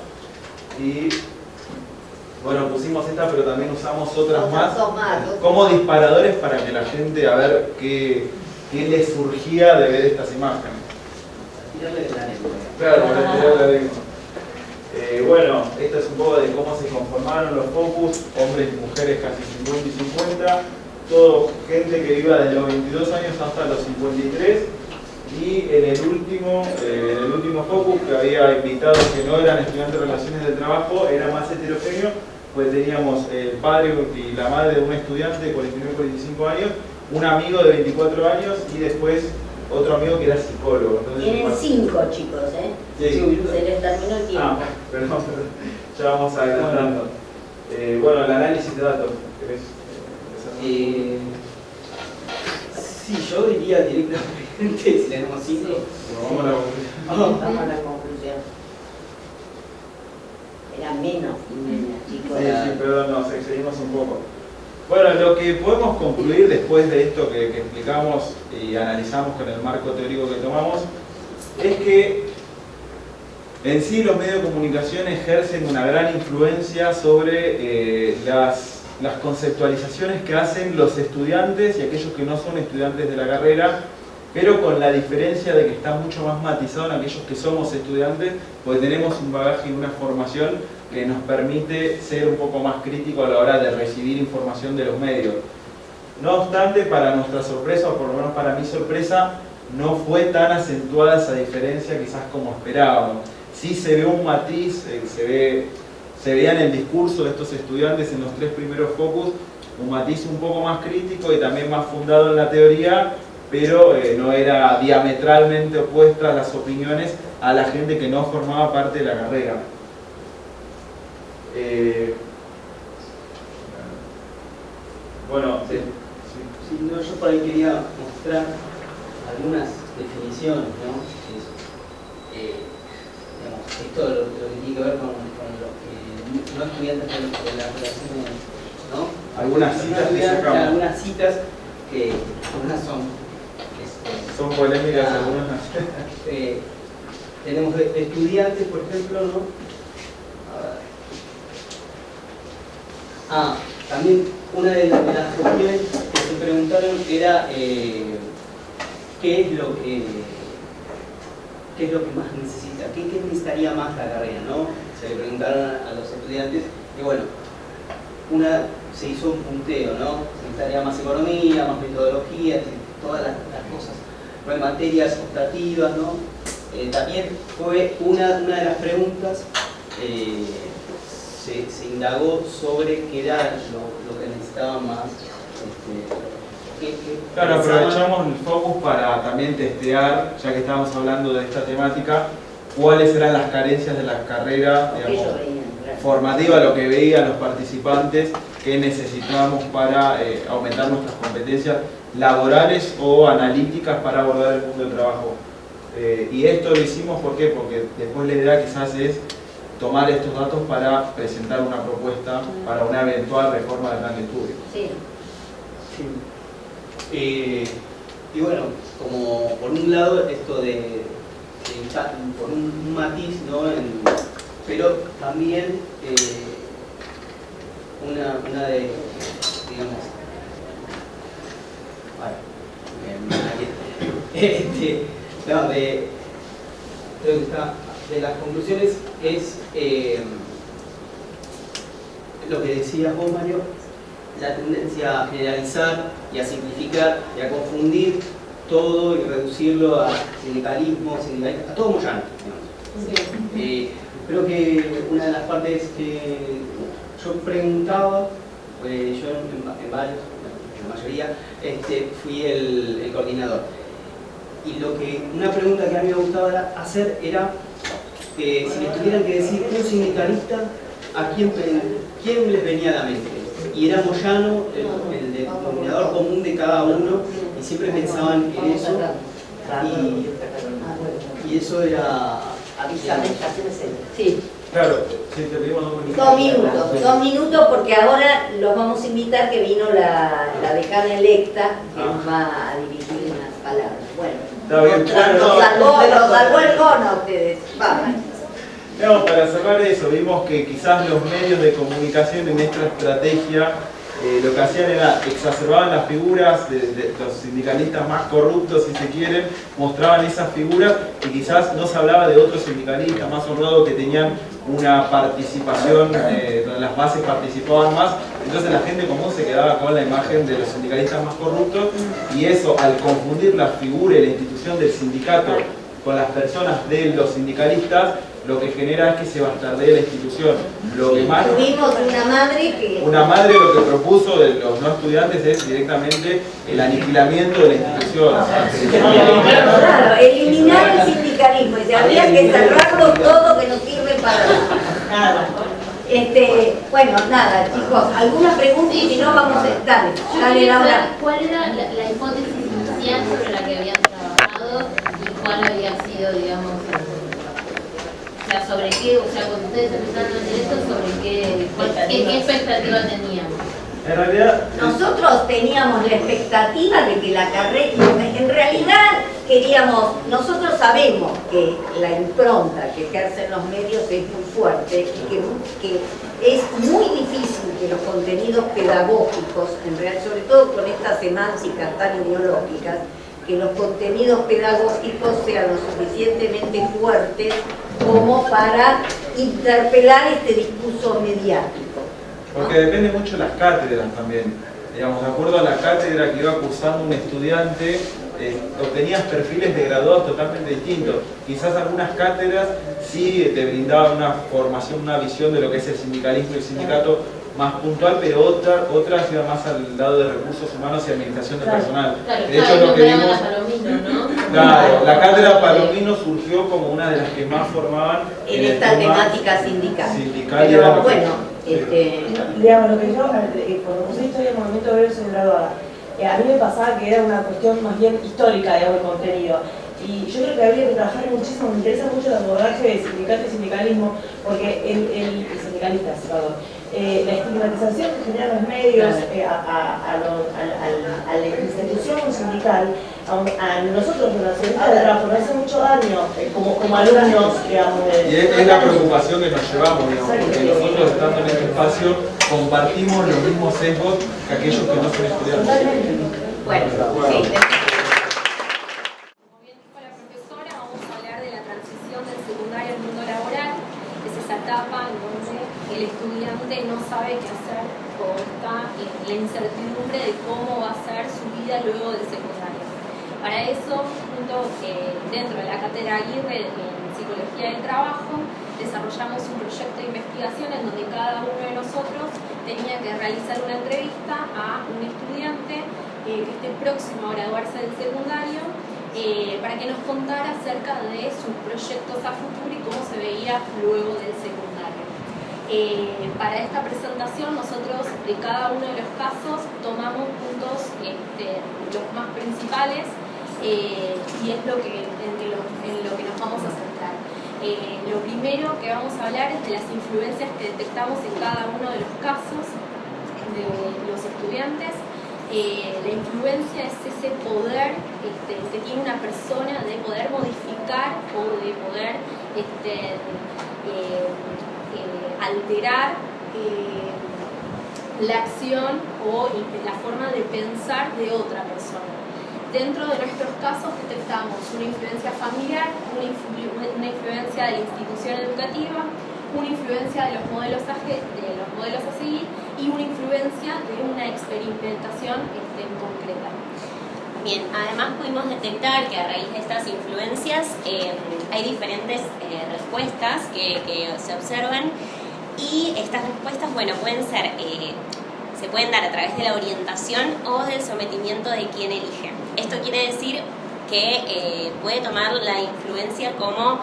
Y bueno, pusimos esta, pero también usamos otras más como disparadores para que la gente, a ver qué le surgía de ver estas imágenes. Tirarle de la lengua. Claro, para tirar la lengua. Bueno, esto es un poco de cómo se conformaron los focus, hombres y mujeres casi 50 y 50, todo gente que iba desde los 22 años hasta los 53, y en el último focus, que había invitados que no eran estudiantes de Relaciones del Trabajo, era más heterogéneo, pues teníamos el padre y la madre de un estudiante de 49-45 años, un amigo de 24 años y después otro amigo que era psicólogo. Entonces, Tienen 5 chicos, ¿eh? Sí. Se les terminó el tiempo. Perdón, ya vamos adelantando. Bueno, el análisis de datos, ¿querés empezar? Sí, yo diría directamente, si tenemos 5. Vamos a la conclusión. Vamos a la conclusión. Era menos y menos, chicos. Sí, perdón, nos excedimos un poco. Bueno, lo que podemos concluir después de esto que explicamos y analizamos con el marco teórico que tomamos, es que en sí los medios de comunicación ejercen una gran influencia sobre las conceptualizaciones que hacen los estudiantes y aquellos que no son estudiantes de la carrera, pero con la diferencia de que está mucho más matizado en aquellos que somos estudiantes, pues tenemos un bagaje y una formación que nos permite ser un poco más crítico a la hora de recibir información de los medios. No obstante, para nuestra sorpresa, o por lo menos para mi sorpresa, no fue tan acentuada esa diferencia quizás como esperábamos. Sí se ve un matiz, se veía en el discurso de estos estudiantes en los 3 primeros focus, un matiz un poco más crítico y también más fundado en la teoría, pero no era diametralmente opuestas las opiniones a la gente que no formaba parte de la carrera. Bueno, sí, no, yo por ahí quería mostrar algunas definiciones, ¿no? Digamos, esto lo que tiene que ver con los que no estudiantes de las relaciones, ¿no? Algunas citas que sacamos. Algunas citas que algunas son polémicas, algunas. Tenemos estudiantes, por ejemplo, ¿no? También una de las cuestiones que se preguntaron era qué es lo que más necesita, qué necesitaría más la carrera, ¿no? Se le preguntaron a los estudiantes y bueno, se hizo un punteo, ¿no? Se necesitaría más economía, más metodología, todas las cosas, no hay materias optativas, ¿no? También fue una de las preguntas. Se indagó sobre qué era lo que necesitaban más. Claro, aprovechamos el focus para también testear, ya que estábamos hablando de esta temática, cuáles eran las carencias de la carrera, digamos, formativa, lo que veían los participantes, que necesitábamos para aumentar nuestras competencias laborales o analíticas para abordar el mundo del trabajo. Y esto lo hicimos, ¿por qué? Porque después la idea quizás es tomar estos datos para presentar una propuesta para una eventual reforma del plan de estudio. Sí. Y bueno, como por un lado esto por un matiz, ¿no? Pero también una de, digamos, creo que está de las conclusiones es lo que decías vos, Mario, la tendencia a generalizar y a simplificar y a confundir todo y reducirlo a sindicalismo, a todo Moyano, digamos. Creo que una de las partes que yo preguntaba, yo en varios, la mayoría, fui el coordinador. Y una pregunta que a mí me gustaba hacer era, si les tuvieran que decir un sindicalista, ¿a quién les venía a la mente? Y era Moyano, el denominador común de cada uno, y siempre pensaban en eso, y eso era... Sí. Claro, sí, te pedimos 2 minutos. 2 minutos porque ahora los vamos a invitar, que vino la decana electa, que nos va a dirigir unas palabras. Bueno, nos salvó el cono a ustedes. Vamos. No, para cerrar eso, vimos que quizás los medios de comunicación en esta estrategia lo que hacían era exacerbaban las figuras de los sindicalistas más corruptos, si se quieren, mostraban esas figuras y quizás no se hablaba de otros sindicalistas más honrados que tenían una participación, donde las bases participaban más, entonces la gente común se quedaba con la imagen de los sindicalistas más corruptos, y eso, al confundir la figura y la institución del sindicato con las personas de los sindicalistas, lo que genera es que se bastardee la institución. Lo que más, tuvimos una madre lo que propuso de los no estudiantes es directamente el aniquilamiento de la institución. Claro, eliminar el sindicalismo, y habría que cerrarlo todo, que no sirve para nada. Bueno, nada, chicos, ¿alguna pregunta? Y si no, vamos a estar. Dale, Laura. ¿Cuál era la hipótesis inicial sobre la que habían trabajado y cuál había sido, digamos, o sea, sobre qué, o sea, cuando ustedes empezaron a hacer esto, sobre qué expectativa tenían? En realidad, nosotros teníamos la expectativa de que la carrera, en realidad queríamos, nosotros sabemos que la impronta que ejercen los medios es muy fuerte y que es muy difícil que los contenidos pedagógicos, en realidad, sobre todo con estas semánticas tan ideológicas, que los contenidos pedagógicos sean lo suficientemente fuertes como para interpelar este discurso mediático, ¿no? Porque depende mucho de las cátedras también. Digamos, de acuerdo a la cátedra que iba cursando un estudiante, obtenías perfiles de graduados totalmente distintos. Quizás algunas cátedras sí te brindaban una formación, una visión de lo que es el sindicalismo y el sindicato más puntual, pero otras iban más al lado de recursos humanos y administración de personal. Claro, de hecho, lo que vimos, la Palomino, ¿no? Claro, la cátedra Palomino surgió como una de las que más formaban en esta temática sindical. Pero bueno, digamos, lo que yo, cuando puse historia del movimiento obrero soy graduada, a mí me pasaba que era una cuestión más bien histórica, digamos, el contenido. Y yo creo que habría que trabajar muchísimo, me interesa mucho el abordaje de sindicato y sindicalismo, porque el sindicalista, perdón, la estigmatización que generan los medios a la institución sindical, a nosotros los nacionalistas de trabajo nos hace mucho daño como alumnos, digamos. Y es la preocupación que nos llevamos, digamos, porque nosotros estando en este espacio compartimos los mismos sesgos que aquellos que no son estudiantes. Bueno, sí. Etapa en donde el estudiante no sabe qué hacer o está en la incertidumbre de cómo va a ser su vida luego del secundario. Para eso, dentro de la cátedra Aguirre en Psicología del Trabajo, desarrollamos un proyecto de investigación en donde cada uno de nosotros tenía que realizar una entrevista a un estudiante que esté próximo a graduarse del secundario, para que nos contara acerca de sus proyectos a futuro y cómo se veía luego del secundario. Para esta presentación nosotros de cada uno de los casos tomamos puntos los más principales y es en lo que nos vamos a centrar. Lo primero que vamos a hablar es de las influencias que detectamos en cada uno de los casos de los estudiantes. La influencia es ese poder que tiene una persona de poder modificar o de poder alterar la acción o la forma de pensar de otra persona. Dentro de nuestros casos detectamos una influencia familiar, una influencia de la institución educativa, una influencia de los modelos a seguir y una influencia de una experimentación concreta. Bien, además pudimos detectar que a raíz de estas influencias hay diferentes respuestas que se observan, y estas respuestas, bueno, pueden ser se pueden dar a través de la orientación o del sometimiento de quien elige. Esto quiere decir que puede tomar la influencia como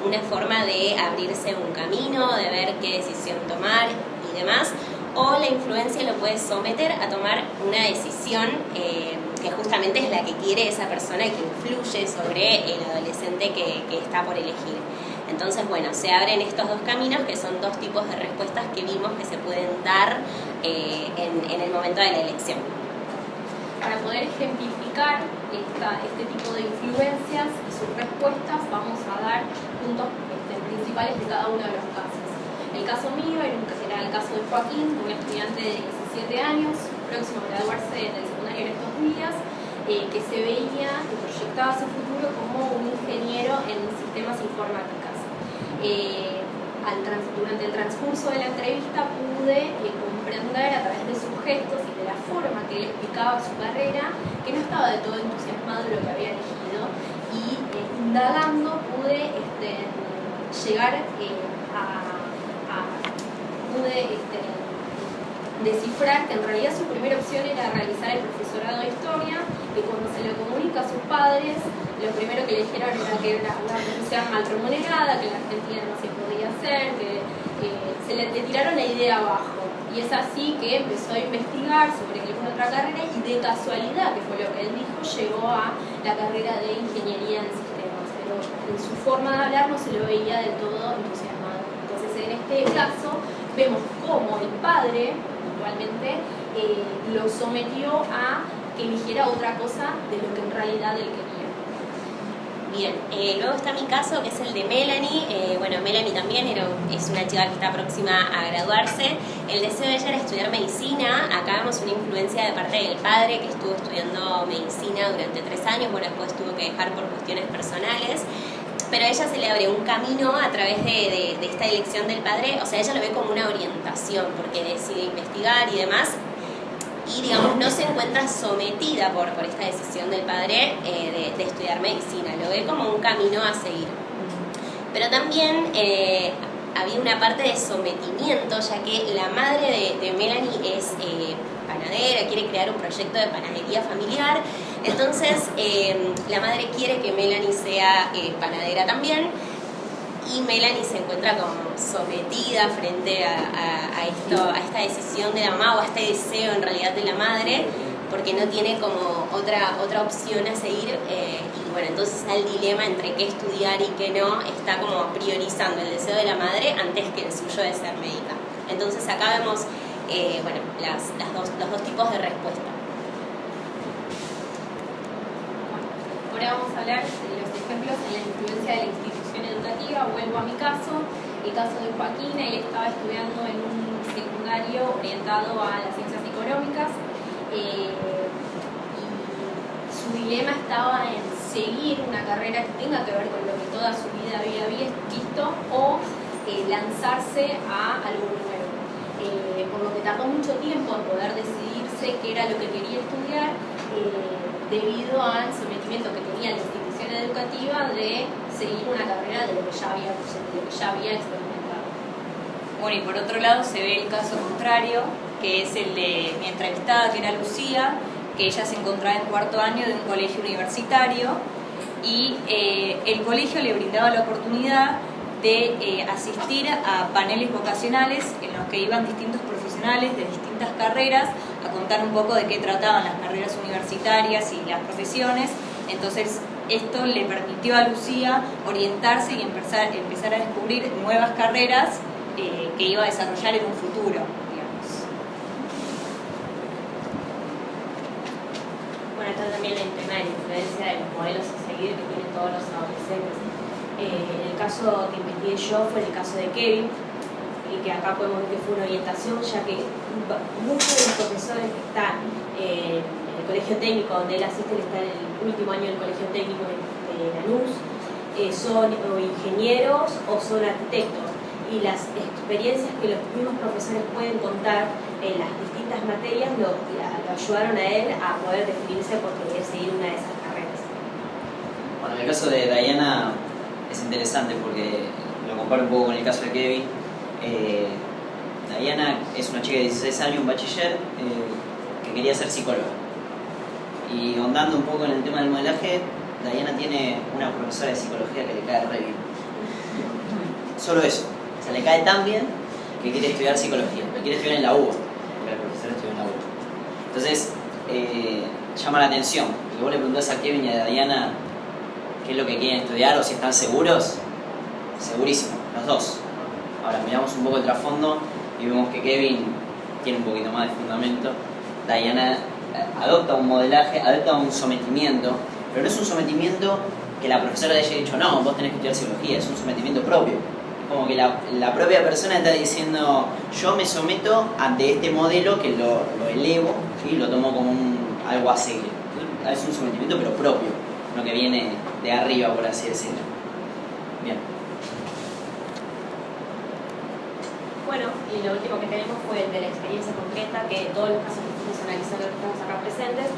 una forma de abrirse un camino, de ver qué decisión tomar y demás, o la influencia lo puede someter a tomar una decisión que justamente es la que quiere esa persona y que influye sobre el adolescente que está por elegir. Entonces, bueno, se abren estos dos caminos, que son dos tipos de respuestas que vimos que se pueden dar en el momento de la elección. Para poder ejemplificar este tipo de influencias y sus respuestas, vamos a dar puntos principales de cada uno de los casos. El caso mío era el caso de Joaquín, un estudiante de 17 años, próximo a graduarse del secundario en estos días, que se veía, que proyectaba su futuro como un ingeniero en sistemas informáticas. Durante el transcurso de la entrevista pude comprender a través de sus gestos y de la forma que él explicaba su carrera que no estaba del todo entusiasmado de lo que había elegido, y indagando pude llegar pude descifrar que en realidad su primera opción era realizar el profesorado de historia, que cuando se lo comunica a sus padres, lo primero que le dijeron era que era una profesión mal remunerada, que en la Argentina no se podía hacer, que se le tiraron la idea abajo. Y es así que empezó a investigar sobre alguna otra carrera, y de casualidad, que fue lo que él dijo, llegó a la carrera de ingeniería en sistemas, pero en su forma de hablar no se lo veía del todo entusiasmado. Entonces, en este caso, vemos cómo el padre, puntualmente, lo sometió a que eligiera otra cosa de lo que en realidad él quería. Bien, luego está mi caso, que es el de Melanie. Bueno, Melanie también es una chica que está próxima a graduarse. El deseo de ella era estudiar medicina. Acá vemos una influencia de parte del padre, que estuvo estudiando medicina durante 3 años. Bueno, después tuvo que dejar por cuestiones personales. Pero a ella se le abre un camino a través de esta elección del padre. O sea, ella lo ve como una orientación, porque decide investigar y demás. Y, digamos, no se encuentra sometida por esta decisión del padre de estudiar medicina. Lo ve como un camino a seguir. Pero también había una parte de sometimiento, ya que la madre de Melanie es panadera, quiere crear un proyecto de panadería familiar. Entonces, la madre quiere que Melanie sea panadera también, y Melanie se encuentra como sometida frente a esta decisión de la mamá, o a este deseo en realidad de la madre, porque no tiene como otra opción a seguir, y bueno, entonces está el dilema entre qué estudiar y qué no. Está como priorizando el deseo de la madre antes que el suyo de ser médica. Entonces acá vemos bueno, los dos tipos de respuesta. Ahora vamos a hablar de los ejemplos en la influencia de la institución educativa. Vuelvo a mi caso, el caso de Joaquín. Él estaba estudiando en un secundario orientado a las ciencias económicas, y su dilema estaba en seguir una carrera que tenga que ver con lo que toda su vida había visto, o lanzarse a algo nuevo. Por lo que tardó mucho tiempo en poder decidirse qué era lo que quería estudiar, debido al sometimiento que tenía la institución educativa de seguir una carrera de lo que ya había experimentado. Bueno, y por otro lado se ve el caso contrario, que es el de mi entrevistada, que era Lucía, que ella se encontraba en 4º año de un colegio universitario, y el colegio le brindaba la oportunidad de asistir a paneles vocacionales en los que iban distintos profesionales de distintas carreras a contar un poco de qué trataban las carreras universitarias y las profesiones. Entonces esto le permitió a Lucía orientarse y empezar a descubrir nuevas carreras que iba a desarrollar en un futuro, digamos. Bueno, está también el tema de la influencia de los modelos a seguir que tienen todos los adolescentes. En el caso que investigué yo fue el caso de Kevin, y que acá podemos ver que fue una orientación, ya que muchos de los profesores que están en el colegio técnico donde él asiste, él está en el último año del colegio técnico de Lanús, son o ingenieros o son arquitectos, y las experiencias que los mismos profesores pueden contar en las distintas materias lo ayudaron a él a poder definirse por querer seguir una de esas carreras. Bueno, en el caso de Diana es interesante porque lo comparo un poco con el caso de Kevin. Diana es una chica de 16 años, un bachiller, que quería ser psicóloga. Y ahondando un poco en el tema del modelaje, Diana tiene una profesora de psicología que le cae re bien. Solo eso. O sea, le cae tan bien que quiere estudiar psicología. Lo quiere estudiar en la UBA, porque la profesora estudia en la UBA. Entonces, llama la atención. Y vos le preguntás a Kevin y a Diana qué es lo que quieren estudiar o si están seguros. Segurísimo, los dos. Ahora miramos un poco el trasfondo y vemos que Kevin tiene un poquito más de fundamento. Diana adopta un modelaje, adopta un sometimiento, pero no es un sometimiento que la profesora le haya dicho, no, vos tenés que estudiar psicología, es un sometimiento propio. Como que la propia persona está diciendo, yo me someto ante este modelo que lo elevo y lo tomo como algo a seguir. Es un sometimiento pero propio, no que viene de arriba, por así decirlo. Bien. Bueno, y lo último que tenemos fue el de la experiencia concreta, que todos los casos que fuimos analizando que estamos acá presentes,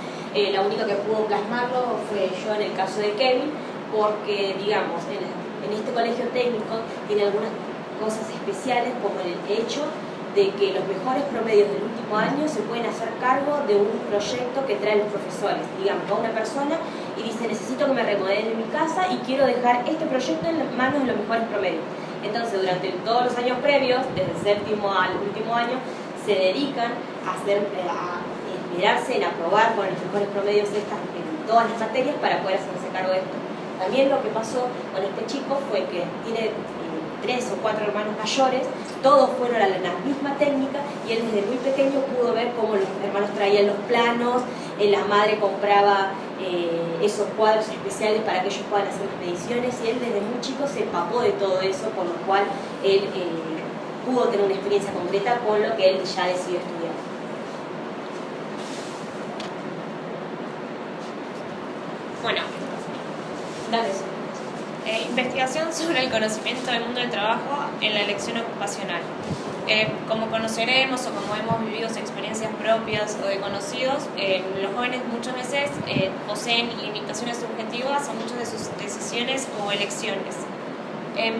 la única que pudo plasmarlo fue yo en el caso de Kevin, porque, digamos, en este colegio técnico tiene algunas cosas especiales, como el hecho de que los mejores promedios del último año se pueden hacer cargo de un proyecto que traen los profesores. Digamos, va una persona y dice, necesito que me remodelen mi casa y quiero dejar este proyecto en las manos de los mejores promedios. Entonces, durante todos los años previos, desde el séptimo al último año, se dedican a esmerarse en aprobar con los mejores promedios en todas las materias para poder hacerse cargo de esto. También lo que pasó con este chico fue que tiene 3 o 4 hermanos mayores, todos fueron a la misma técnica y él desde muy pequeño pudo ver cómo los hermanos traían los planos, la madre compraba esos cuadros especiales para que ellos puedan hacer las mediciones y él desde muy chico se empapó de todo eso, por lo cual él pudo tener una experiencia concreta con lo que él ya decidió estudiar. Bueno, Dale eso. Investigación sobre el conocimiento del mundo del trabajo en la elección ocupacional. Como conoceremos o como hemos vivido experiencias propias o de conocidos, los jóvenes muchas veces poseen limitaciones subjetivas a muchas de sus decisiones o elecciones.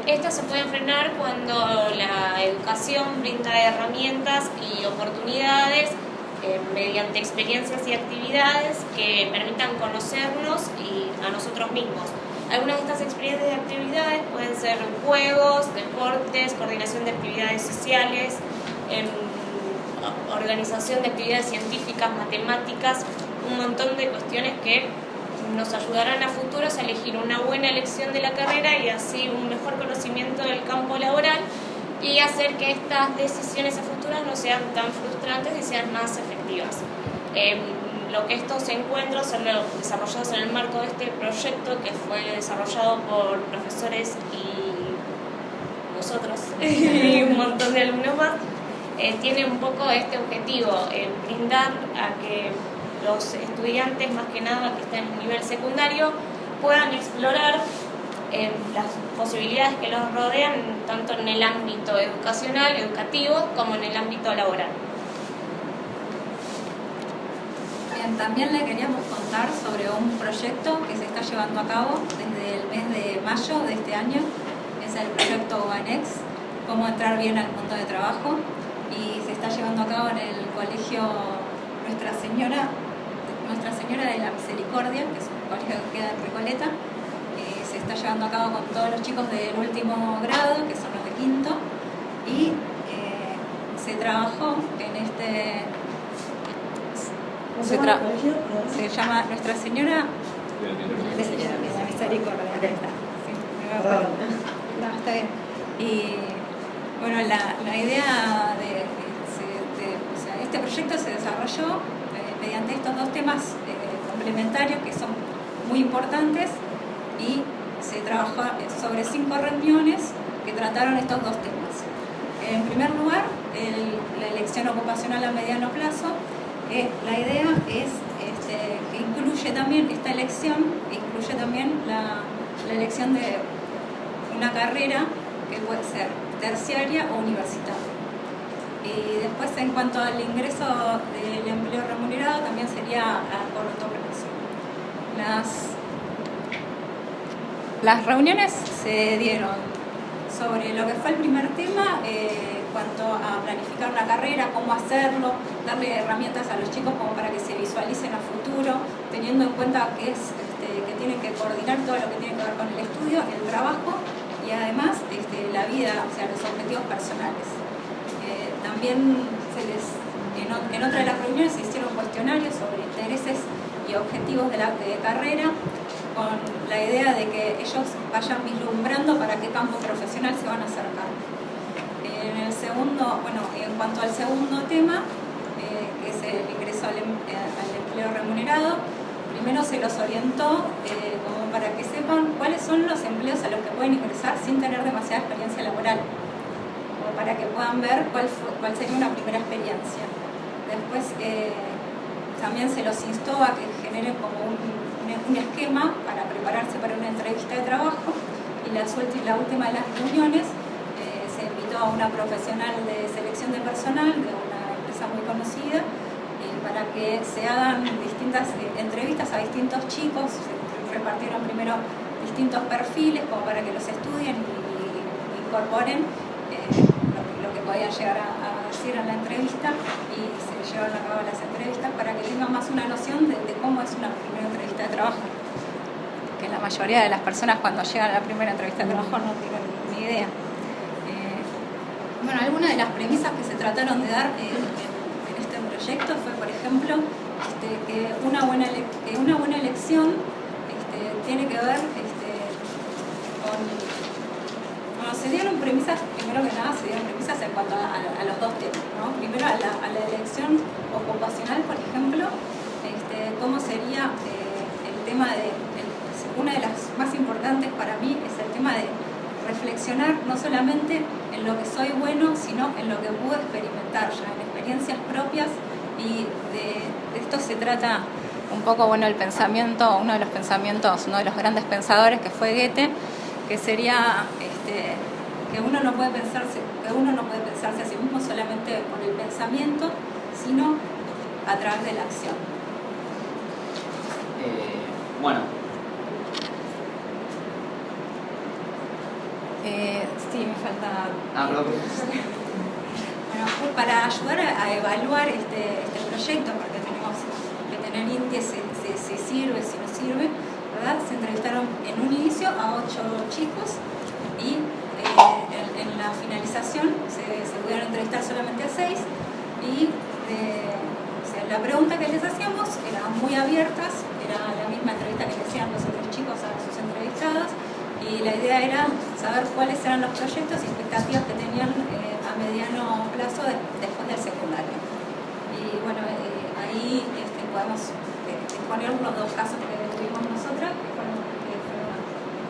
Estas se pueden frenar cuando la educación brinda herramientas y oportunidades mediante experiencias y actividades que permitan conocernos y a nosotros mismos. Algunas de estas experiencias y actividades pueden ser juegos, deportes, coordinación de actividades sociales, organización de actividades científicas, matemáticas, un montón de cuestiones que nos ayudarán a futuros a elegir una buena elección de la carrera y así un mejor conocimiento del campo laboral y hacer que estas decisiones a futuras no sean tan frustrantes y sean más efectivas. Lo que estos encuentros son desarrollados en el marco de este proyecto que fue desarrollado por profesores y nosotros y un montón de alumnos más, tiene un poco este objetivo, brindar a que los estudiantes, más que nada que están en nivel secundario, puedan explorar las posibilidades que los rodean tanto en el ámbito educacional, educativo, como en el ámbito laboral. También le queríamos contar sobre un proyecto que se está llevando a cabo desde el mes de mayo de este año. Es el proyecto UANEX, cómo entrar bien al mundo de trabajo, y se está llevando a cabo en el colegio Nuestra Señora de la Misericordia, que es un colegio que queda en Recoleta. Se está llevando a cabo con todos los chicos del último grado, que son los de quinto, y se trabajó en este... Se llama Nuestra Señora de la Misericordia. Está bien. Y bueno, la idea este proyecto se desarrolló mediante estos dos temas complementarios que son muy importantes, y se trabajó sobre 5 reuniones que trataron estos dos temas. En primer lugar, la elección ocupacional a mediano plazo. La idea es que incluye también esta elección, incluye también la elección de una carrera que puede ser terciaria o universitaria. Y después, en cuanto al ingreso del empleo remunerado, también sería a corto plazo. Las reuniones se dieron sobre lo que fue el primer tema, cuanto a planificar una carrera, cómo hacerlo, darle herramientas a los chicos como para que se visualicen a futuro, teniendo en cuenta que tienen que coordinar todo lo que tiene que ver con el estudio, el trabajo y además la vida, o sea, los objetivos personales. También en otra de las reuniones se hicieron cuestionarios sobre intereses y objetivos de carrera, con la idea de que ellos vayan vislumbrando para qué campo profesional se van a acercar. En cuanto al segundo tema, que es el ingreso al empleo remunerado, primero se los orientó como para que sepan cuáles son los empleos a los que pueden ingresar sin tener demasiada experiencia laboral, o para que puedan ver cuál sería una primera experiencia. Después también se los instó a que generen como un esquema para prepararse para una entrevista de trabajo, y la última de las reuniones se invitó a una profesional de selección de personal de una empresa muy conocida para que se hagan distintas entrevistas a distintos chicos. Se repartieron primero distintos perfiles como para que los estudien y incorporen lo que podían llegar a decir en la entrevista, y se llevaron a cabo las entrevistas para que tengan más una noción de cómo es una primera entrevista de trabajo, que la mayoría de las personas cuando llegan a la primera entrevista de trabajo no tienen ni idea. Algunas de las premisas que se trataron de dar en este proyecto fue, por ejemplo, que una buena elección tiene que ver con... se dieron premisas, primero que nada, en cuanto a los dos temas, ¿no? Primero a la elección ocupacional, por ejemplo, cómo sería el tema de... Una de las más importantes para mí es el tema de reflexionar no solamente en lo que soy bueno, sino en lo que pude experimentar ya, en experiencias propias, y de esto se trata un poco, el pensamiento, uno de los grandes pensadores que fue Goethe, que sería que uno no puede pensarse a sí mismo solamente por el pensamiento, sino a través de la acción. Sí, me falta... para ayudar a evaluar este proyecto, porque tenemos que tener índices si sirve, si no sirve, ¿verdad? Se entrevistaron en un inicio a 8 chicos, y en la finalización se pudieron entrevistar solamente a 6, y la pregunta que les hacíamos eran muy abiertas, era la misma entrevista que le hacían los otros chicos a sus entrevistados, y la idea era saber cuáles eran los proyectos y expectativas que tenían a mediano plazo después del secundario. Y ahí podemos exponer los dos casos que tuvimos nosotras, que fueron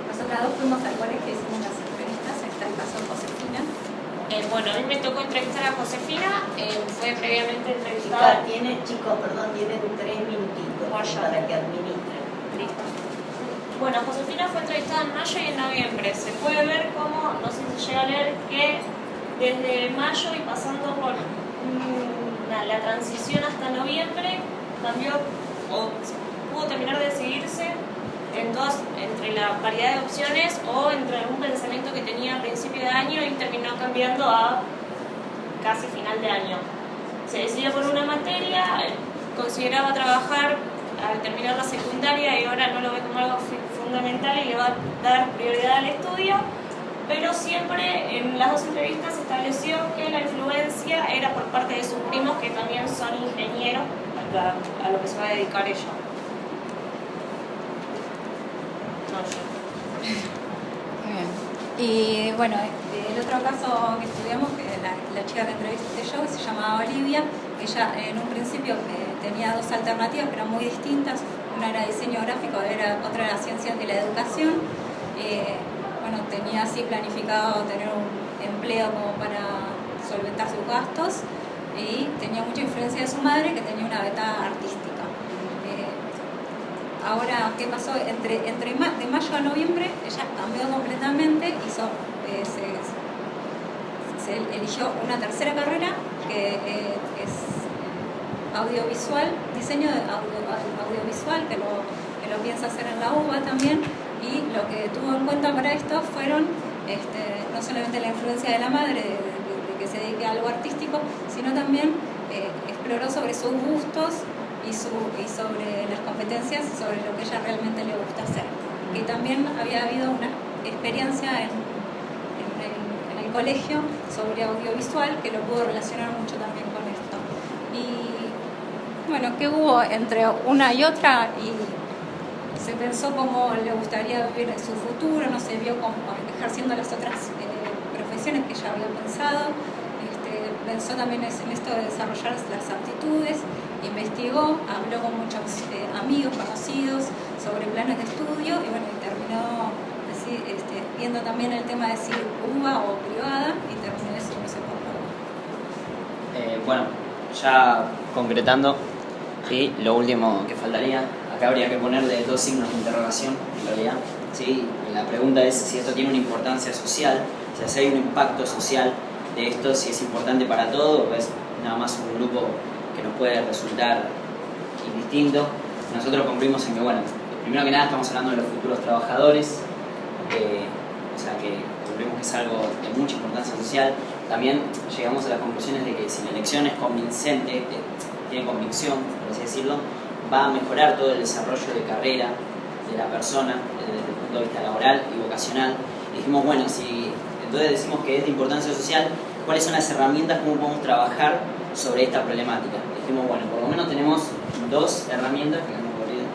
nosotras dos fuimos al colegio que hicimos las entrevistas. Está el caso de Josefina. A mí me tocó entrevistar a Josefina, fue previamente entrevistada. Tienen 3 minutitos para que administren. Listo. Josefina fue entrevistada en mayo y en noviembre. Se puede ver cómo, no sé si llega a leer, que desde mayo y pasando por la transición hasta noviembre, cambió o pudo terminar de decidirse entre la variedad de opciones o entre algún pensamiento que tenía a principio de año y terminó cambiando a casi final de año. Se decidió por una materia, consideraba trabajar al terminar la secundaria y ahora no lo ve como algo fundamental y le va a dar prioridad al estudio, pero siempre en las dos entrevistas se estableció que la influencia era por parte de sus primos, que también son ingenieros, a lo que se va a dedicar ella. Y el otro caso que estudiamos, que la chica que entrevisté yo, que se llamaba Olivia, ella en un principio tenía 2 alternativas que eran muy distintas. Una era diseño gráfico, otra era ciencias de la educación. Tenía así planificado tener un empleo como para solventar sus gastos, y tenía mucha influencia de su madre, que tenía una beta artística. Ahora, ¿qué pasó? De mayo a noviembre ella cambió completamente, se eligió una tercera carrera que es audiovisual, diseño audiovisual, que lo piensa hacer en la UBA también, y lo que tuvo en cuenta para esto fueron no solamente la influencia de la madre, de que que se dedique a algo artístico, sino también exploró sobre sus gustos y sobre las competencias, sobre lo que ella realmente le gusta hacer. Y también había habido una experiencia en el colegio sobre audiovisual que lo pudo relacionar mucho también con esto. Y bueno, que hubo entre una y otra y se pensó cómo le gustaría vivir su futuro, no se vio como ejerciendo las otras profesiones que ella había pensado. Pensó también en esto de desarrollar las aptitudes, investigó, habló con muchos amigos, conocidos sobre planes de estudio y bueno, y terminó viendo también el tema de si UBA o privada y terminó decidiéndose por UBA. Bueno, ya concretando, ¿sí? Lo último que faltaría, acá habría que ponerle 2 signos de interrogación en realidad. ¿Sí? La pregunta es si esto tiene una importancia social, o sea, si hay un impacto social de esto, si es importante para todos o es nada más un grupo que nos puede resultar indistinto. Nosotros concluimos en que, bueno, primero que nada estamos hablando de los futuros trabajadores, o sea que concluimos que es algo de mucha importancia social. También llegamos a las conclusiones de que si la elección es convincente, tiene convicción, por así decirlo, va a mejorar todo el desarrollo de carrera de la persona desde el punto de vista laboral y vocacional. Y dijimos, bueno, si entonces decimos que es de importancia social, ¿cuáles son las herramientas, cómo podemos trabajar sobre esta problemática? Dijimos, bueno, por lo menos tenemos 2 herramientas que hemos corrido.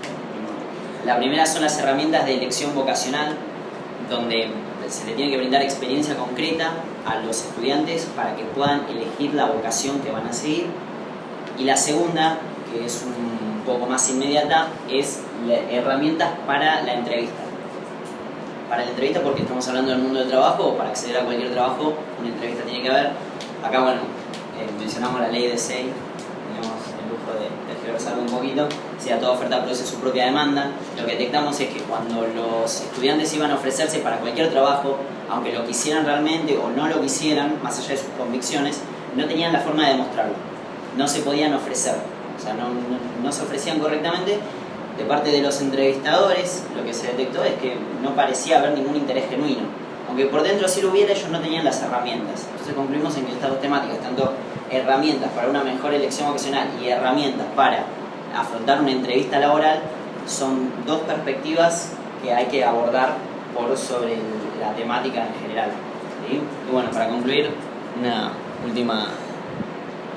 La primera son las herramientas de elección vocacional, donde se le tiene que brindar experiencia concreta a los estudiantes para que puedan elegir la vocación que van a seguir. Y la segunda, que es un poco más inmediata, es herramientas para la entrevista. Para la entrevista, porque estamos hablando del mundo del trabajo, o para acceder a cualquier trabajo, una entrevista tiene que haber. Acá, bueno, mencionamos la ley de SEI, tenemos el lujo de tergiversarlo un poquito. Si a toda oferta produce su propia demanda, lo que detectamos es que cuando los estudiantes iban a ofrecerse para cualquier trabajo, aunque lo quisieran realmente o no lo quisieran, más allá de sus convicciones, no tenían la forma de demostrarlo. No se podían ofrecer, o sea, no se ofrecían correctamente. De parte de los entrevistadores, lo que se detectó es que no parecía haber ningún interés genuino. Aunque por dentro sí lo hubiera, ellos no tenían las herramientas. Entonces concluimos en que estas 2 temáticas, tanto herramientas para una mejor elección vocacional y herramientas para afrontar una entrevista laboral, son 2 perspectivas que hay que abordar sobre la temática en general. ¿Sí? Y bueno, para concluir, una última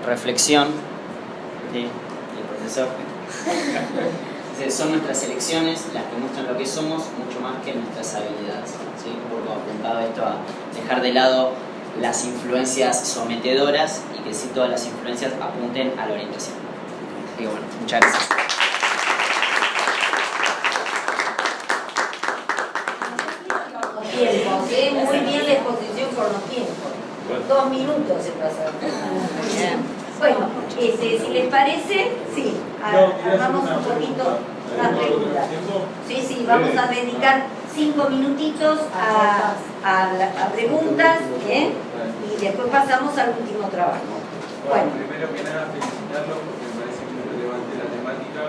reflexión. ¿Sí? El profesor. Son nuestras elecciones las que muestran lo que somos, mucho más que nuestras habilidades. ¿Sí? Un poco apuntado esto a dejar de lado las influencias sometedoras y que sí todas las influencias apunten a la orientación. Así que bueno, muchas gracias. Tiempos, muy bien la exposición por los tiempos. 2 minutos se pasaron. Bueno, si les parece, sí, hagamos un poquito las preguntas. Sí, vamos a dedicar 5 minutitos a preguntas, y después pasamos al último trabajo. Bueno, primero que nada felicitarlos porque me parece muy relevante la temática.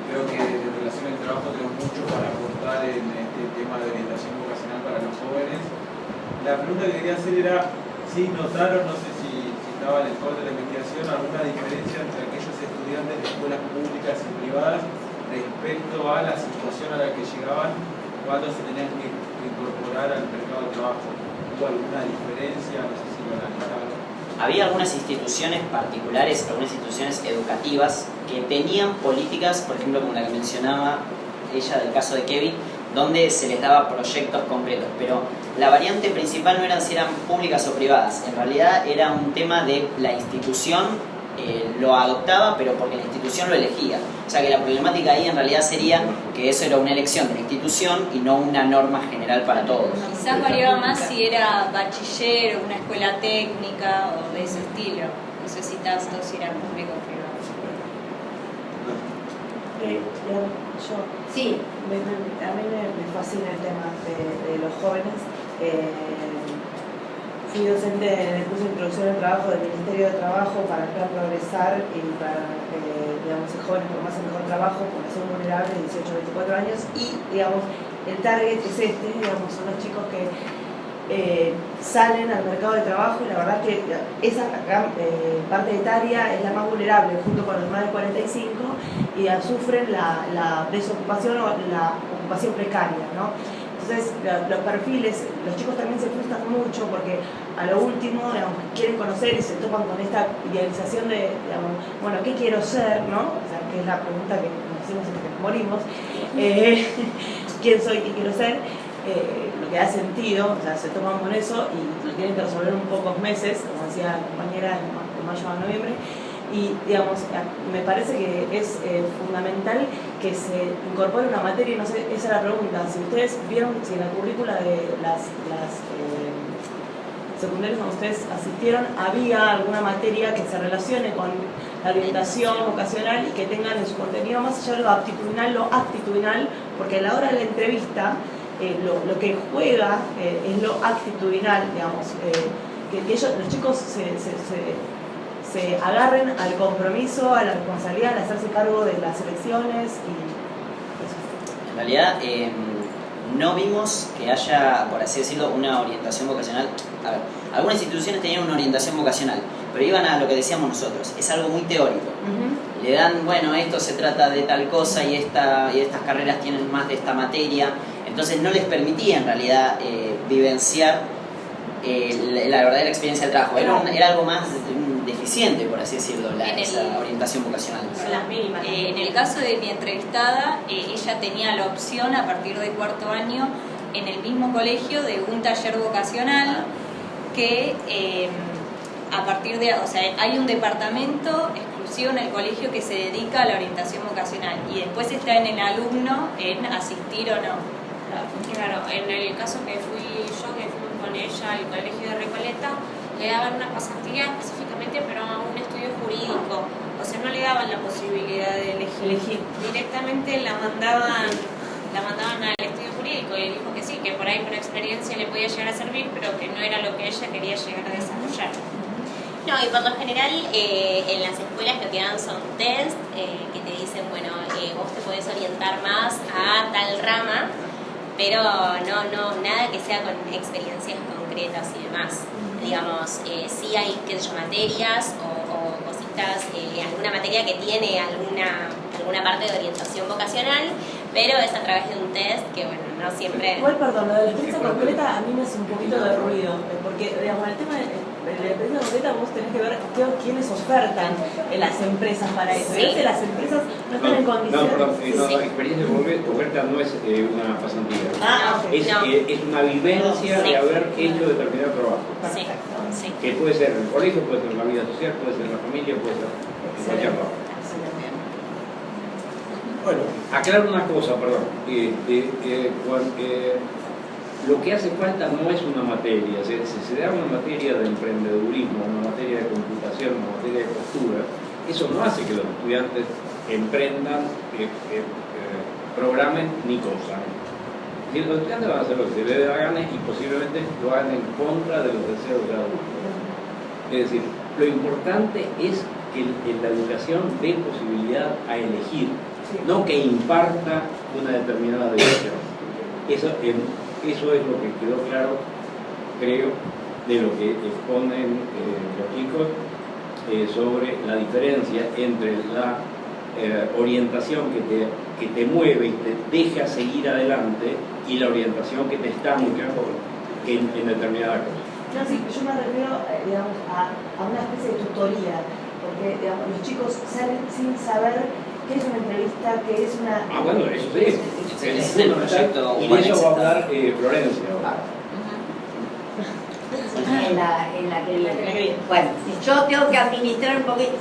Creo que en relación al trabajo tenemos mucho para aportar en este tema de orientación vocacional para los jóvenes. La pregunta que quería hacer era si notaron, no sé si estaba en el foro de la investigación, alguna diferencia entre aquellos estudiantes de escuelas públicas y privadas respecto a la situación a la que llegaban cuando se tenían que incorporar al mercado de trabajo. ¿Hubo alguna diferencia? No sé si lo analizaron. Había algunas instituciones particulares, algunas instituciones educativas que tenían políticas, por ejemplo, como la que mencionaba ella del caso de Kevin, donde se les daba proyectos concretos, pero la variante principal no era si eran públicas o privadas, en realidad era un tema de la institución lo adoptaba, pero porque la institución lo elegía. O sea que la problemática ahí en realidad sería que eso era una elección de la institución y no una norma general para todos. Quizás variaba más si era bachiller o una escuela técnica o de ese estilo. No sé si tanto si era público o privado. Sí. A mí me fascina el tema de los jóvenes. Fui docente en el curso de introducción al trabajo del Ministerio de Trabajo para el plan Progresar y para que digamos, jóvenes por más el mejor trabajo, población vulnerable de 18 a 24 años, y digamos, el target es este, digamos, son los chicos que, digamos, tienen que, digamos, tener una formación profesional, digamos, que les permita, digamos, acceder a un mercado laboral. Digamos, nosotros, digamos, salen al mercado de trabajo y la verdad que esa parte etaria es la más vulnerable junto con los más de 45 y sufren la desocupación o la ocupación precaria, ¿no? Entonces los perfiles, los chicos también se frustran mucho porque a lo último, digamos, quieren conocer y se topan con esta idealización de, digamos, bueno, ¿qué quiero ser? ¿No? O sea, que es la pregunta que nos hacemos hasta que nos morimos. ¿Quién soy? ¿Qué quiero ser? Lo que da sentido, o sea, se toman con eso y lo tienen que resolver en pocos meses, como decía la compañera, de mayo a noviembre. Y, digamos, me parece que es fundamental que se incorpore una materia, y no sé, esa es la pregunta. Si ustedes vieron, si en la currícula de las secundarias donde ustedes asistieron, había alguna materia que se relacione con la orientación vocacional y que tengan en su contenido más allá de lo aptitudinal, lo actitudinal, porque a la hora de la entrevista lo que juega es lo actitudinal, digamos, que ellos, los chicos se agarren al compromiso, a la responsabilidad de hacerse cargo de las elecciones y eso. En realidad no vimos que haya, por así decirlo, una orientación vocacional. A ver, algunas instituciones tenían una orientación vocacional, pero iban a lo que decíamos nosotros, es algo muy teórico. Le dan, bueno, esto se trata de tal cosa y estas carreras tienen más de esta materia, entonces no les permitía en realidad vivenciar la verdadera experiencia del trabajo. Era algo más deficiente, por así decirlo, esa orientación vocacional. En el caso de mi entrevistada, ella tenía la opción a partir de cuarto año en el mismo colegio de un taller vocacional que a partir de, o sea, hay un departamento exclusivo en el colegio que se dedica a la orientación vocacional y después está en el alumno en asistir o no. Claro, en el caso que fui yo, que fui con ella al colegio de Recoleta, le daban una pasantía específicamente, pero a un estudio jurídico. O sea, no le daban la posibilidad de elegir. Directamente la mandaban al estudio jurídico y dijo que sí, que por ahí por experiencia le podía llegar a servir, pero que no era lo que ella quería llegar a desarrollar. No, y por lo general en las escuelas lo que dan son test que te dicen, bueno, vos te podés orientar más a tal rama, pero no nada que sea con experiencias concretas y demás. Digamos, sí hay, qué sé yo, materias o cositas, alguna materia que tiene alguna parte de orientación vocacional, pero es a través de un test que, bueno, no siempre... Igual, perdón, lo de la experiencia concreta a mí me hace un poquito de ruido, porque, digamos, el tema de la experiencia concreta vos tenés que ver quiénes ofertan en las empresas para eso. Sí. A veces las empresas no están en condiciones... No, experiencia concreta no es una pasantía. Okay. Es una vivencia de haber hecho determinado trabajo. Sí. Que puede ser en el colegio, puede ser en la vida social, puede ser en la familia, puede ser en cualquier lado. Bueno, aclaro una cosa, perdón. Lo que hace falta no es una materia, se da una materia de emprendedurismo, una materia de computación, una materia de costura. Eso no hace que los estudiantes emprendan, programen ni cosan. Los estudiantes van a hacer lo que se les dé la gana y posiblemente lo hagan en contra de los deseos de adultos. Es decir, lo importante es que la educación dé posibilidad a elegir, no que imparta una determinada dirección. Eso es lo que quedó claro, creo, de lo que exponen los chicos sobre la diferencia entre la orientación que te mueve y te deja seguir adelante y la orientación que te estanca en determinada cosa. No, sí, yo me refiero, digamos, a una especie de tutoría, porque, digamos, los chicos salen sin saber qué es una entrevista, qué es una... Bueno, eso sí. Es el proyecto. Y de eso va a hablar Florencia. Bueno, yo tengo que administrar un poquito,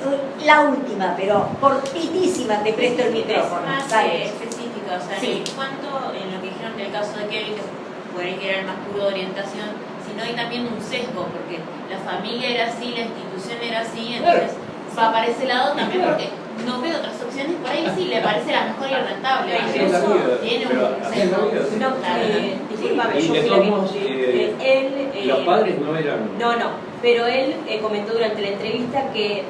la última, pero cortitísima, te presto el micrófono. Es más específica, o sea, sí. ¿Cuánto en lo que dijeron del caso de Kevin, que por ahí que era el más puro de orientación, sino hay también un sesgo, porque la familia era así, la institución era así, entonces va para ese lado también porque no veo otras opciones, por ahí sí, le parece la mejor y rentable, incluso tiene un sesgo. Disculpame, y yo de fui todos él, los padres no eran... No, pero él comentó durante la entrevista que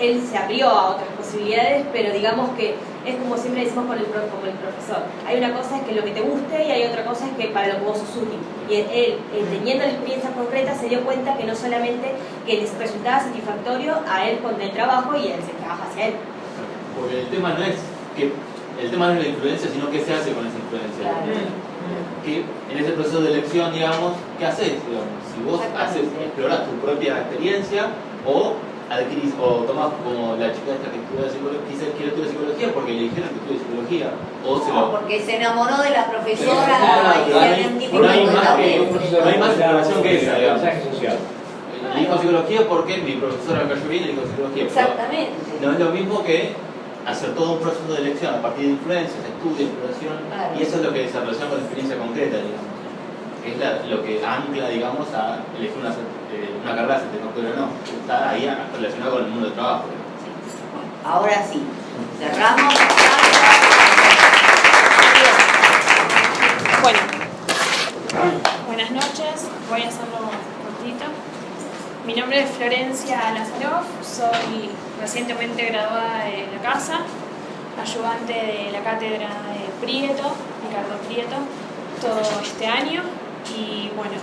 él se abrió a otras posibilidades, pero digamos que es como siempre decimos con como el profesor. Hay una cosa es que lo que te guste y hay otra cosa es que para lo que vos sos útil. Y él, teniendo la experiencia concreta, se dio cuenta que no solamente que les resultaba satisfactorio a él con el trabajo y él se trabaja hacia él. Porque el tema no es la influencia, sino qué se hace con esa influencia. Claro. Que en ese proceso de elección, digamos, ¿qué haces? Digamos? Si vos explorás tu propia experiencia o adquirís, o tomás como la chica esta que estudia psicología, quizás quiere estudiar psicología porque le dijeron que estudia psicología, o se lo... porque se enamoró de la profesora y se identificó no hay totalmente. más información que esa, digamos. Elijo psicología porque mi profesora me cayó bien y elijo psicología. Exactamente. No es lo mismo que hacer todo un proceso de elección a partir de influencias, estudio, exploración, y eso es lo que se relaciona con la experiencia concreta, digamos. Es lo que ancla, digamos, a elegir una carrera, si te doctora o no. Está ahí relacionado con el mundo del trabajo. Ahora sí, cerramos. Bueno, buenas noches, voy a hacerlo cortito. Mi nombre es Florencia Lazaroff, soy recientemente graduada de la casa, ayudante de la cátedra de Prieto, Ricardo Prieto, todo este año. Y bueno,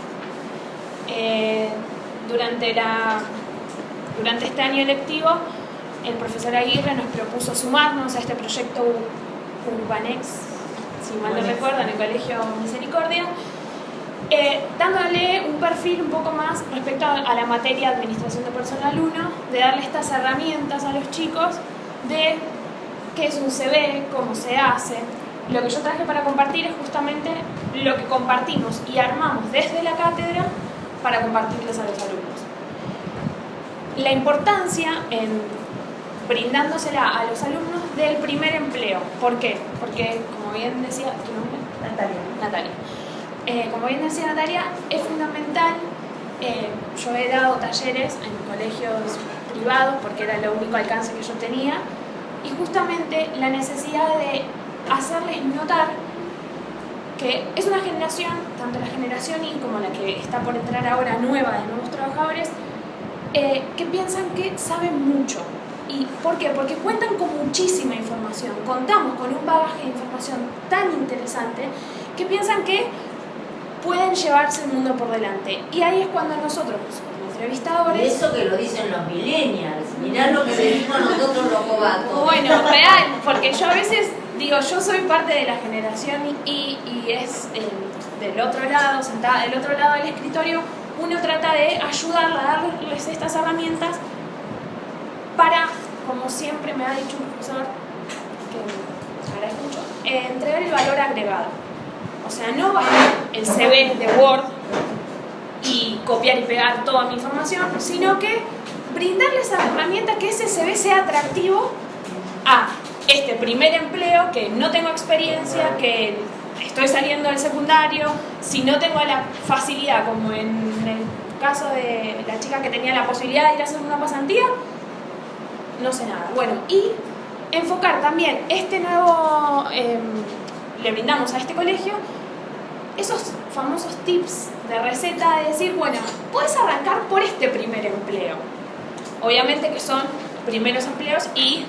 durante este año lectivo, el profesor Aguirre nos propuso sumarnos a este proyecto Urbanex, si mal no recuerdo, en el Colegio Misericordia, dándole un perfil un poco más respecto a la materia de Administración de Personal 1, de darle estas herramientas a los chicos de qué es un CV, cómo se hace. Lo que yo traje para compartir es justamente lo que compartimos y armamos desde la cátedra para compartirles a los alumnos. La importancia en brindándosela a los alumnos del primer empleo. ¿Por qué? Porque, como bien decía, ¿tu nombre? Natalia. Como bien decía Natalia, es fundamental. Yo he dado talleres en colegios privados porque era el único alcance que yo tenía, y justamente la necesidad de hacerles notar que es una generación, tanto la generación Y como la que está por entrar ahora nueva de nuevos trabajadores, que piensan que saben mucho. ¿Y por qué? Porque cuentan con muchísima información, contamos con un bagaje de información tan interesante que piensan que pueden llevarse el mundo por delante. Y ahí es cuando nosotros, como entrevistadores... Y eso que lo dicen los millennials, mirá lo que decimos nosotros los cobatos. Bueno, real, porque yo a veces digo, yo soy parte de la generación y es del otro lado, sentada del otro lado del escritorio, uno trata de ayudarla, darles estas herramientas para, como siempre me ha dicho un profesor, que agradezco mucho, entregar el valor agregado. O sea, no bajar el CV de Word y copiar y pegar toda mi información, sino que brindarles esa herramienta que ese CV sea atractivo a este primer empleo, que no tengo experiencia, que estoy saliendo del secundario, si no tengo la facilidad, como en el caso de la chica que tenía la posibilidad de ir a hacer una pasantía, no sé nada. Bueno, y enfocar también este nuevo, le brindamos a este colegio esos famosos tips de receta de decir, bueno, puedes arrancar por este primer empleo. Obviamente que son primeros empleos y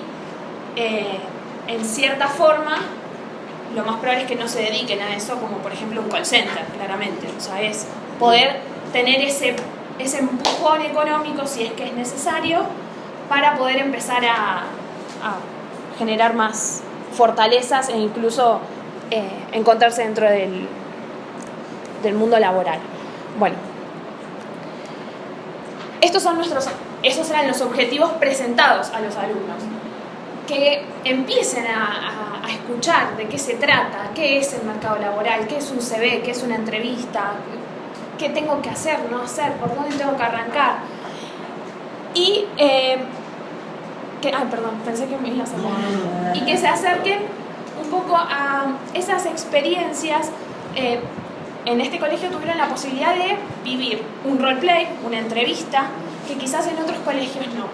en cierta forma lo más probable es que no se dediquen a eso, como por ejemplo un call center, claramente. O sea, es poder tener ese empujón económico, si es que es necesario, para poder empezar a generar más fortalezas e incluso encontrarse dentro del mundo laboral. Bueno, esos eran los objetivos presentados a los alumnos. Que empiecen a escuchar de qué se trata, qué es el mercado laboral, qué es un CV, qué es una entrevista, qué tengo que hacer, no hacer, por dónde tengo que arrancar. Y pensé que me ibas a hablar. Y que se acerquen un poco a esas experiencias. En este colegio tuvieron la posibilidad de vivir un roleplay, una entrevista, que quizás en otros colegios no.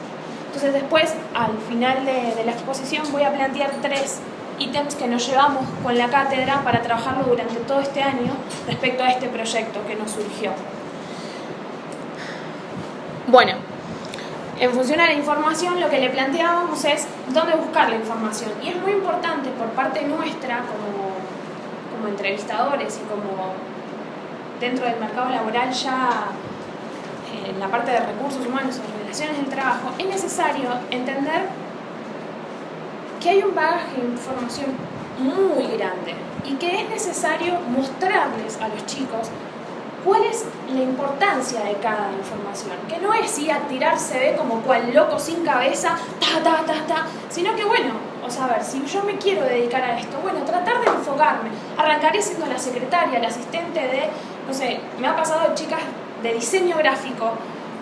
Entonces después, al final de la exposición, voy a plantear 3 ítems que nos llevamos con la cátedra para trabajarlo durante todo este año respecto a este proyecto que nos surgió. Bueno, en función a la información, lo que le planteábamos es dónde buscar la información. Y es muy importante por parte nuestra, como entrevistadores y como dentro del mercado laboral ya en la parte de recursos humanos o relaciones del trabajo, es necesario entender que hay un bagaje de información muy grande y que es necesario mostrarles a los chicos cuál es la importancia de cada información, que no es ir a tirarse de como cual loco sin cabeza, sino que bueno, o sea, a ver, si yo me quiero dedicar a esto, bueno, tratar de enfocarme, arrancaré siendo la secretaria, la asistente de, no sé, me ha pasado chicas de diseño gráfico,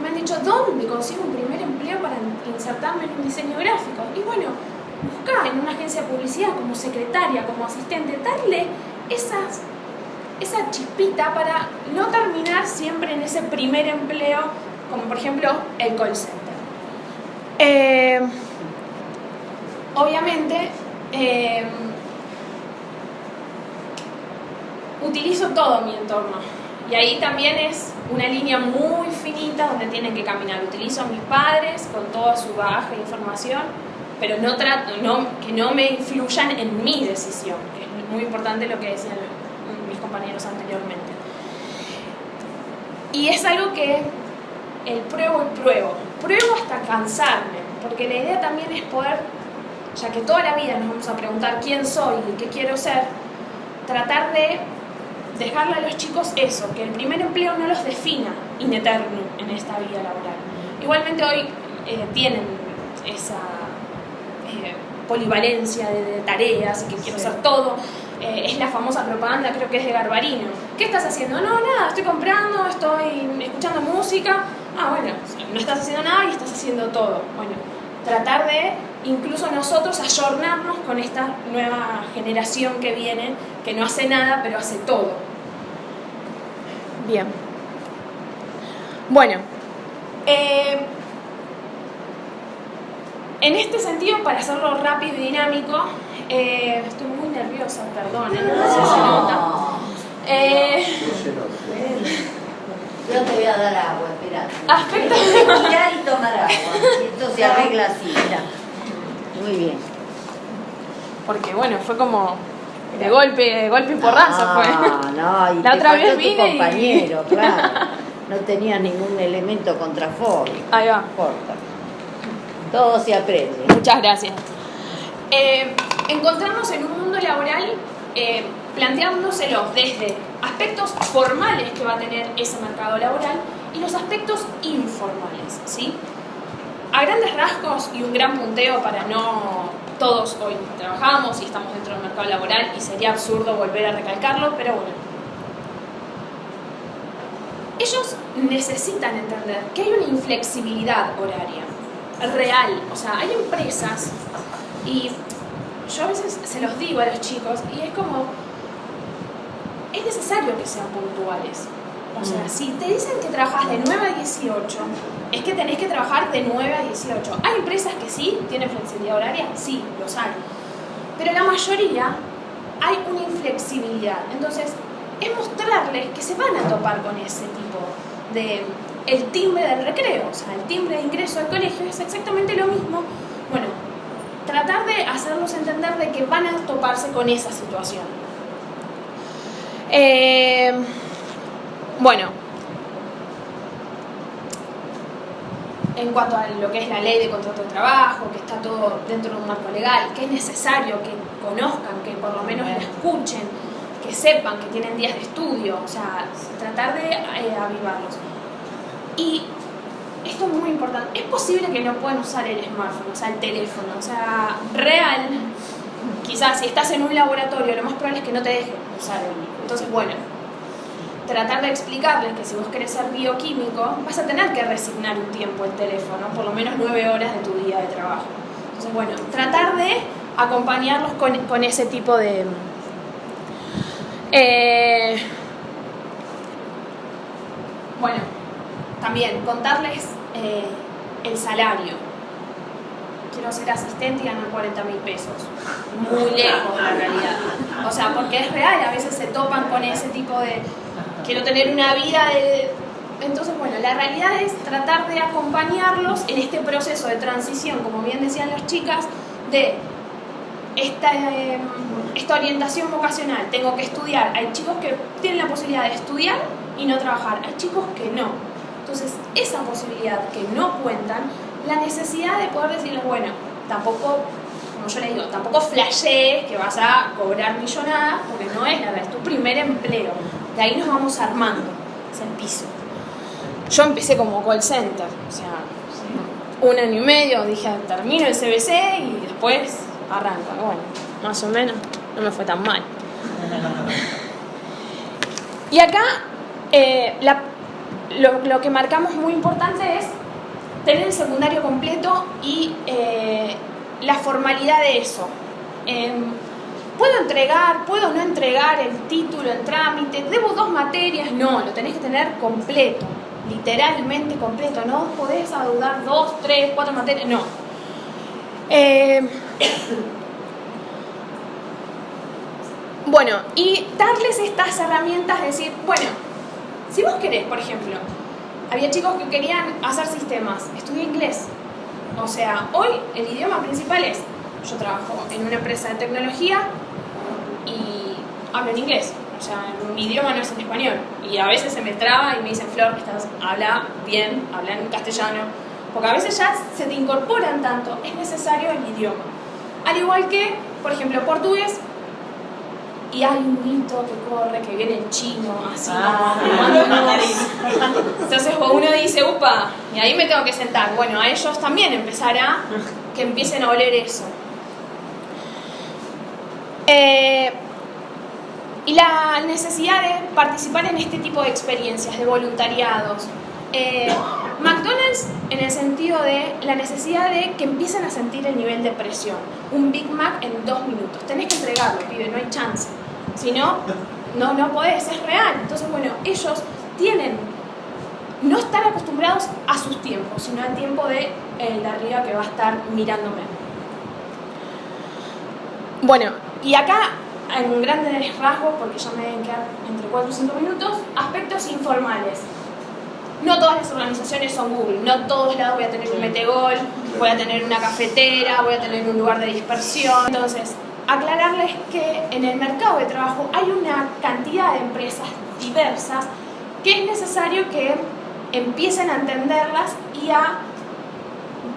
me han dicho, ¿dónde consigo un primer empleo para insertarme en un diseño gráfico? Y bueno, buscar en una agencia de publicidad como secretaria, como asistente, darle esa chispita para no terminar siempre en ese primer empleo, como por ejemplo el call center. Obviamente, utilizo todo mi entorno y ahí también es una línea muy finita donde tienen que caminar. Utilizo a mis padres con toda su bagaje de información, pero no trato que no me influyan en mi decisión, que es muy importante lo que decían mis compañeros anteriormente. Y es algo que pruebo hasta cansarme, porque la idea también es poder, ya que toda la vida nos vamos a preguntar quién soy y qué quiero ser, tratar de dejarle a los chicos eso, que el primer empleo no los defina in eternum en esta vida laboral. Igualmente hoy tienen esa polivalencia de tareas y que quiero hacer todo. Es la famosa propaganda, creo que es de Garbarino. ¿Qué estás haciendo? No, nada, estoy comprando, estoy escuchando música. Ah, bueno, no estás haciendo nada y estás haciendo todo. Bueno, tratar de incluso nosotros ayornarnos con esta nueva generación que viene, que no hace nada, pero hace todo. Bien. Bueno, en este sentido, para hacerlo rápido y dinámico, estoy muy nerviosa, perdón, no sé si se nota. Yo te voy a dar agua, espera. Aspecto. Mirar y tomar agua. Esto se arregla así, mira. Muy bien. Porque bueno, fue como de golpe y porrazo fue. No, y la otra vez vine tu compañero, claro. No tenía ningún elemento contrafóbico. Ahí va. No importa. Todo se aprende. Muchas gracias. Encontrarnos en un mundo laboral planteándoselos desde aspectos formales que va a tener ese mercado laboral y los aspectos informales, ¿sí? A grandes rasgos y un gran punteo para no... Todos hoy trabajamos y estamos dentro del mercado laboral y sería absurdo volver a recalcarlo, pero bueno. Ellos necesitan entender que hay una inflexibilidad horaria real, o sea, hay empresas y yo a veces se los digo a los chicos y es como, es necesario que sean puntuales. O sea, si te dicen que trabajas de 9 a 18, es que tenés que trabajar de 9 a 18. Hay empresas que sí tienen flexibilidad horaria, sí, los hay. Pero la mayoría hay una inflexibilidad. Entonces, es mostrarles que se van a topar con ese tipo de... El timbre del recreo, o sea, el timbre de ingreso al colegio es exactamente lo mismo. Bueno, tratar de hacerlos entender de que van a toparse con esa situación. Bueno, en cuanto a lo que es la ley de contrato de trabajo, que está todo dentro de un marco legal, que es necesario que conozcan, que por lo menos la escuchen, que sepan que tienen días de estudio, o sea, tratar de avivarlos. Y esto es muy importante, es posible que no puedan usar el smartphone, o sea, el teléfono, o sea, real, quizás si estás en un laboratorio, lo más probable es que no te dejen usar el... Entonces, bueno, tratar de explicarles que si vos querés ser bioquímico, vas a tener que resignar un tiempo el teléfono, por lo menos 9 horas de tu día de trabajo. Entonces, bueno, tratar de acompañarlos con ese tipo de... Bueno, también contarles el salario. Quiero ser asistente y ganar 40.000 pesos. Muy lejos de la realidad. O sea, porque es real, a veces se topan con ese tipo de... Quiero tener una vida Entonces, bueno, la realidad es tratar de acompañarlos en este proceso de transición, como bien decían las chicas, de esta orientación vocacional. Tengo que estudiar. Hay chicos que tienen la posibilidad de estudiar y no trabajar. Hay chicos que no. Entonces, esa posibilidad que no cuentan, la necesidad de poder decirles, bueno, tampoco, como yo les digo, tampoco flashees que vas a cobrar millonadas, porque no es la verdad, es tu primer empleo. De ahí nos vamos armando. Es el piso. Yo empecé como call center, o sea, 1 año y medio, dije, termino el CBC y después arranco. Bueno, más o menos, no me fue tan mal. Y acá, lo que marcamos muy importante es tener el secundario completo y la formalidad de eso. ¿Puedo entregar, puedo no entregar el título, el trámite? ¿Debo 2 materias? No, lo tenés que tener completo, literalmente completo. No podés adeudar 2, 3, 4 materias, no. Bueno, y darles estas herramientas, decir, bueno, si vos querés, por ejemplo, había chicos que querían hacer sistemas, estudié inglés. O sea, hoy el idioma principal es, yo trabajo en una empresa de tecnología y hablo en inglés. O sea, mi idioma no es en español. Y a veces se me traba y me dicen, Flor, habla bien, habla en castellano. Porque a veces ya se te incorporan tanto, es necesario el idioma. Al igual que, por ejemplo, portugués. Y hay un mito que corre, que viene en chino, así. Entonces uno dice, upa, y ahí me tengo que sentar. Bueno, a ellos también empezará que empiecen a oler eso. Y la necesidad de participar en este tipo de experiencias, de voluntariados. McDonald's en el sentido de la necesidad de que empiecen a sentir el nivel de presión. Un Big Mac en 2 minutos. Tenés que entregarlo, pibe, no hay chance. Si no, no podés, es real. Entonces, bueno, ellos no están acostumbrados a sus tiempos, sino al tiempo de el de arriba que va a estar mirándome. Bueno, y acá, en grandes rasgos, porque ya me deben quedar entre 4 y 5 minutos, aspectos informales. No todas las organizaciones son Google, no todos lados voy a tener un metegol, voy a tener una cafetera, voy a tener un lugar de dispersión. Entonces, aclararles que en el mercado de trabajo hay una cantidad de empresas diversas que es necesario que empiecen a entenderlas y a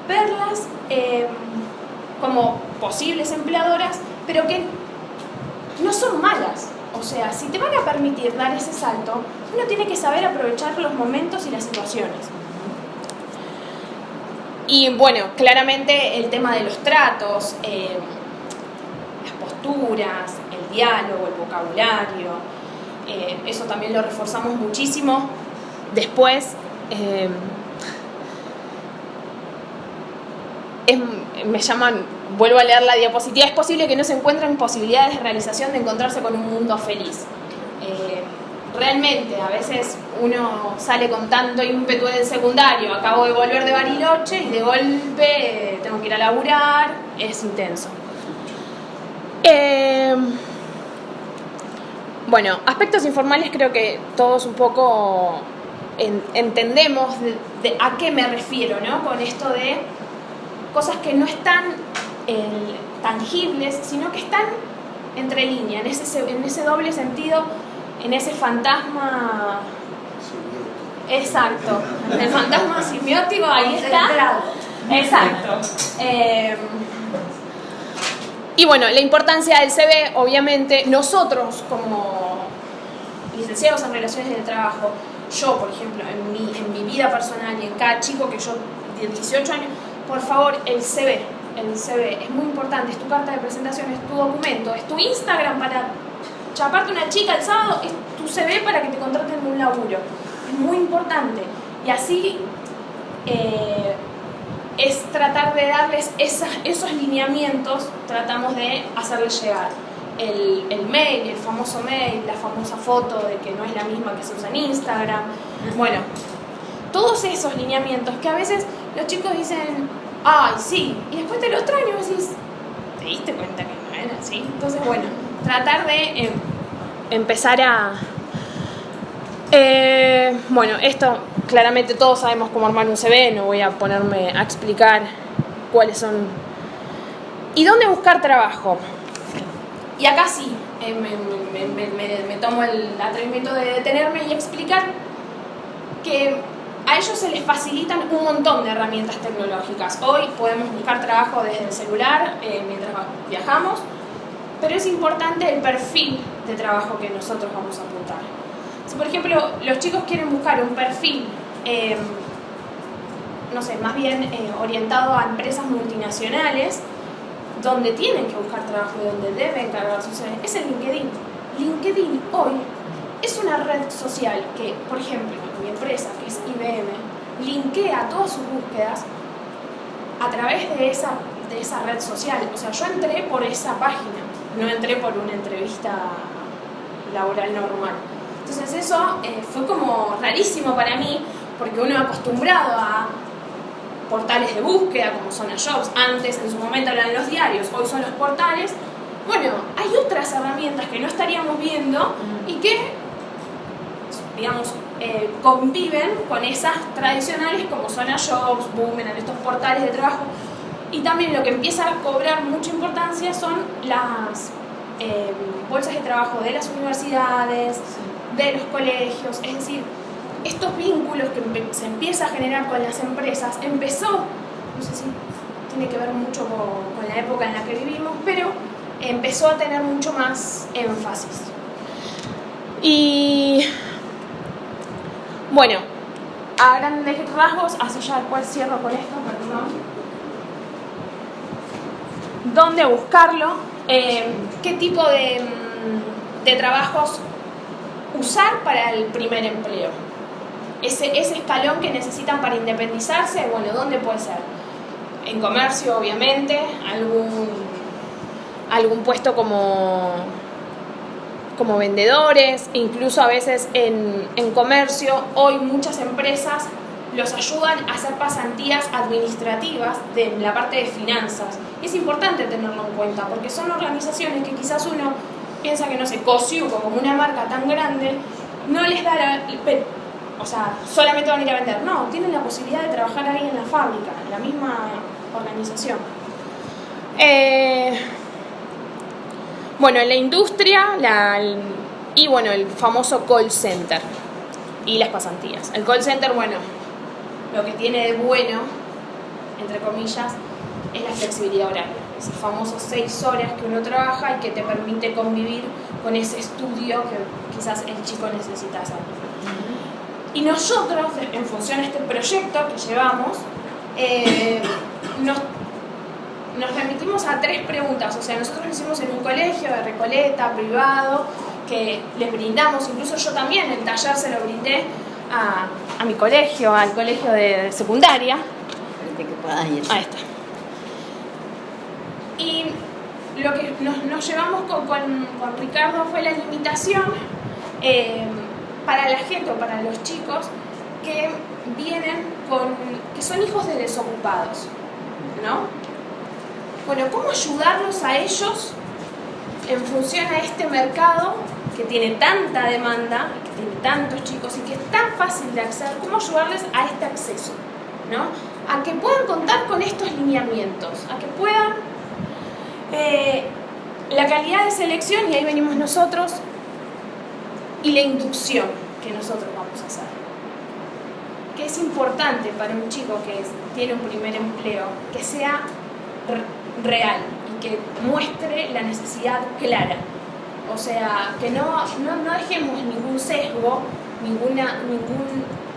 verlas como posibles empleadoras, pero que no son malas. O sea, si te van a permitir dar ese salto, uno tiene que saber aprovechar los momentos y las situaciones. Y bueno, claramente el tema de los tratos, las posturas, el diálogo, el vocabulario, eso también lo reforzamos muchísimo. Después, me llaman, vuelvo a leer la diapositiva, es posible que no se encuentren posibilidades de realización de encontrarse con un mundo feliz. Realmente, a veces uno sale con tanto ímpetu del secundario, acabo de volver de Bariloche y de golpe tengo que ir a laburar, es intenso. Bueno, aspectos informales creo que todos un poco entendemos de a qué me refiero, ¿no? Con esto de cosas que no están tangibles, sino que están entre líneas, en ese doble sentido, en ese fantasma. Exacto, el fantasma simbiótico, ahí está. Exacto. Y bueno, la importancia del CV, obviamente, nosotros como licenciados en Relaciones del Trabajo, yo, por ejemplo, en mi vida personal y en cada chico que yo, de 18 años, por favor, el CV es muy importante, es tu carta de presentación, es tu documento, es tu Instagram para chaparte una chica el sábado, es tu CV para que te contraten en un laburo. Es muy importante. Y así es tratar de darles esos lineamientos, tratamos de hacerles llegar el mail, el famoso mail, la famosa foto de que no es la misma que se usa en Instagram. Bueno, todos esos lineamientos que a veces los chicos dicen, ay, sí, y después te los traen y vos decís, ¿te diste cuenta que no era así? Entonces, bueno, tratar de empezar a... bueno, esto claramente todos sabemos cómo armar un CV, no voy a ponerme a explicar cuáles son. ¿Y dónde buscar trabajo? Y acá sí, me tomo el atrevimiento de detenerme y explicar que a ellos se les facilitan un montón de herramientas tecnológicas. Hoy podemos buscar trabajo desde el celular mientras viajamos, pero es importante el perfil de trabajo que nosotros vamos a apuntar. Si por ejemplo los chicos quieren buscar un perfil, no sé, más bien orientado a empresas multinacionales, donde tienen que buscar trabajo y donde deben cargar su CV, es el LinkedIn. LinkedIn hoy es una red social que, por ejemplo, mi empresa, que es IBM, linkea todas sus búsquedas a través de esa red social. O sea, yo entré por esa página, no entré por una entrevista laboral normal. Entonces eso fue como rarísimo para mí, porque uno acostumbrado a portales de búsqueda como Zona Jobs, antes en su momento eran los diarios, hoy son los portales. Bueno, hay otras herramientas que no estaríamos viendo y que, digamos, conviven con esas tradicionales como Zona Jobs, Boomerang, estos portales de trabajo. Y también lo que empieza a cobrar mucha importancia son las bolsas de trabajo de las universidades, de los colegios, es decir, estos vínculos que se empieza a generar con las empresas, empezó, no sé si tiene que ver mucho con la época en la que vivimos, pero empezó a tener mucho más énfasis. Y bueno, a grandes rasgos, así ya después cierro con esto, perdón. ¿Dónde buscarlo? ¿Qué tipo de trabajos usar para el primer empleo? Ese escalón que necesitan para independizarse, bueno, ¿dónde puede ser? En comercio, obviamente, algún puesto como vendedores, incluso a veces en comercio. Hoy muchas empresas los ayudan a hacer pasantías administrativas de la parte de finanzas. Y es importante tenerlo en cuenta, porque son organizaciones que quizás uno piensa que, no sé, Cosiuco, como una marca tan grande, no les da o sea, solamente van a ir a vender. No, tienen la posibilidad de trabajar ahí en la fábrica, en la misma organización. Bueno, en la industria y bueno, el famoso call center y las pasantías. El call center, bueno, lo que tiene de bueno, entre comillas, es la flexibilidad horaria. Esos famosos 6 horas que uno trabaja y que te permite convivir con ese estudio que quizás el chico necesita hacer. Y nosotros, en función de este proyecto que llevamos, nos remitimos a 3 preguntas. O sea, nosotros lo hicimos en un colegio de Recoleta, privado, que les brindamos, incluso yo también, el taller se lo brindé a mi colegio, al colegio de secundaria. Ahí está. Y lo que nos llevamos con Ricardo fue la limitación para la gente o para los chicos que vienen que son hijos de desocupados, ¿no? Bueno, ¿cómo ayudarlos a ellos en función a este mercado que tiene tanta demanda, que tiene tantos chicos y que es tan fácil de acceder? ¿Cómo ayudarles a este acceso, ¿no? A que puedan contar con estos lineamientos, a que puedan la calidad de selección, y ahí venimos nosotros, y la inducción que nosotros vamos a hacer. Que es importante para un chico que tiene un primer empleo, que sea real y que muestre la necesidad clara. O sea, que no dejemos ningún sesgo,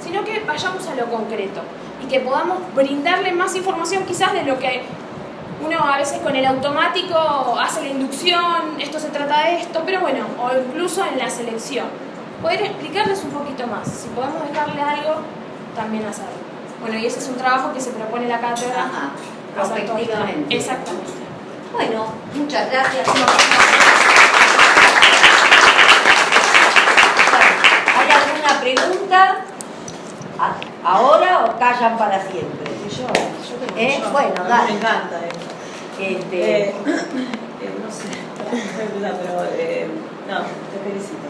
sino que vayamos a lo concreto y que podamos brindarle más información quizás de lo que uno a veces con el automático hace la inducción, esto se trata de esto, pero bueno, o incluso en la selección. Poder explicarles un poquito más, si podemos dejarle algo, también hacerlo. Bueno, y ese es un trabajo que se propone la cátedra. Efectivamente. Exactamente. Bueno, muchas gracias. ¿Hay alguna pregunta? ¿Ahora o callan para siempre? Yo bueno, a mí dale. me encanta Este, no sé, pero no, te felicito.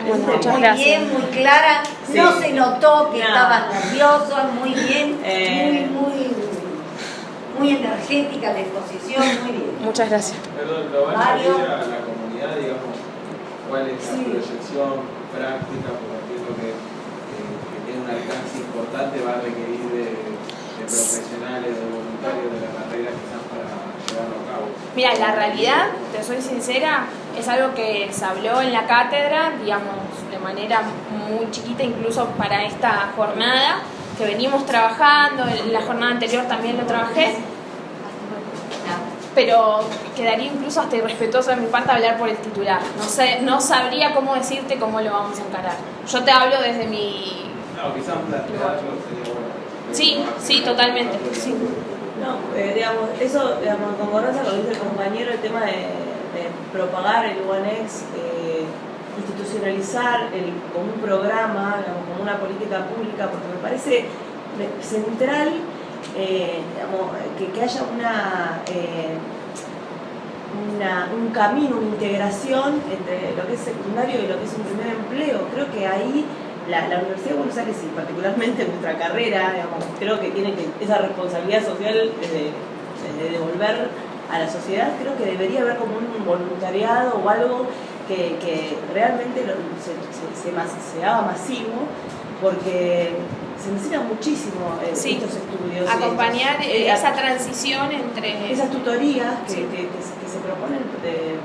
Muchas muy gracias. bien, muy clara. Sí. No se notó que No. estabas nerviosa, muy bien, muy energética la exposición, muy bien. Muchas gracias. Perdón, ¿lo van a Mario. pedir a la comunidad, digamos, cuál es la proyección práctica? Porque entiendo que tiene un alcance importante, va a requerir de profesionales, de voluntarios de la carrera quizás para llevarlo a cabo. Mira, la realidad, te soy sincera, es algo que se habló en la cátedra, digamos, de manera muy chiquita, incluso para esta jornada, que venimos trabajando, en la jornada anterior también lo trabajé, pero quedaría incluso hasta irrespetuoso de mi parte hablar por el titular. No sabría cómo decirte cómo lo vamos a encarar. Yo te hablo desde mi... No, quizás plantearlo sería bueno. Sí, totalmente. Sí. No, digamos, eso, digamos, concordancia con lo que dice el compañero, el tema de propagar el UNEX, institucionalizar como un programa, digamos, como una política pública, porque me parece central digamos, que haya un camino, una integración entre lo que es secundario y lo que es un primer empleo. Creo que ahí la Universidad de Buenos Aires, y particularmente nuestra carrera, digamos, creo que tiene esa responsabilidad social de devolver a la sociedad. Creo que debería haber como un voluntariado o algo que realmente se haga masivo, porque se necesita muchísimo estos estudios. Acompañar esa transición entre... Esas tutorías que se proponen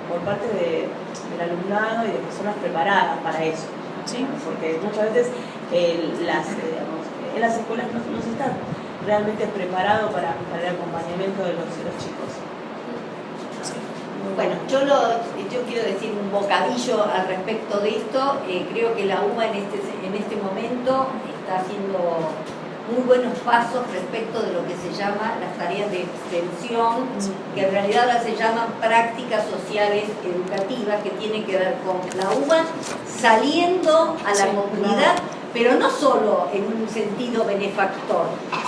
por parte del alumnado y de personas preparadas para eso. Sí. Porque muchas veces en las escuelas no se está realmente preparado para el acompañamiento de los chicos. Bueno, yo quiero decir un bocadillo al respecto de esto. Creo que la UBA en este momento está haciendo muy buenos pasos respecto de lo que se llama las tareas de extensión, que en realidad ahora se llaman prácticas sociales educativas, que tienen que ver con la UBA saliendo a la comunidad, pero no solo en un sentido benefactor,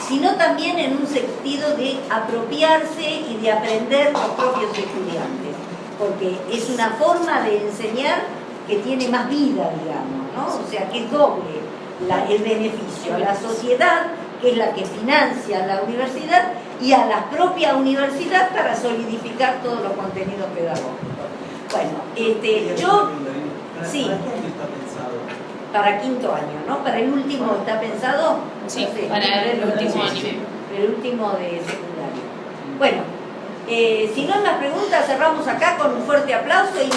sino también en un sentido de apropiarse y de aprender los propios estudiantes, porque es una forma de enseñar que tiene más vida, digamos, ¿no? O sea, que es doble el beneficio a la sociedad, que es la que financia la universidad, y a la propia universidad para solidificar todos los contenidos pedagógicos. Bueno, yo... Sí. Para quinto año, ¿no? Para el último está pensado. Sí, no sé, para el último año. El último de secundario. Bueno, si no hay más preguntas, cerramos acá con un fuerte aplauso y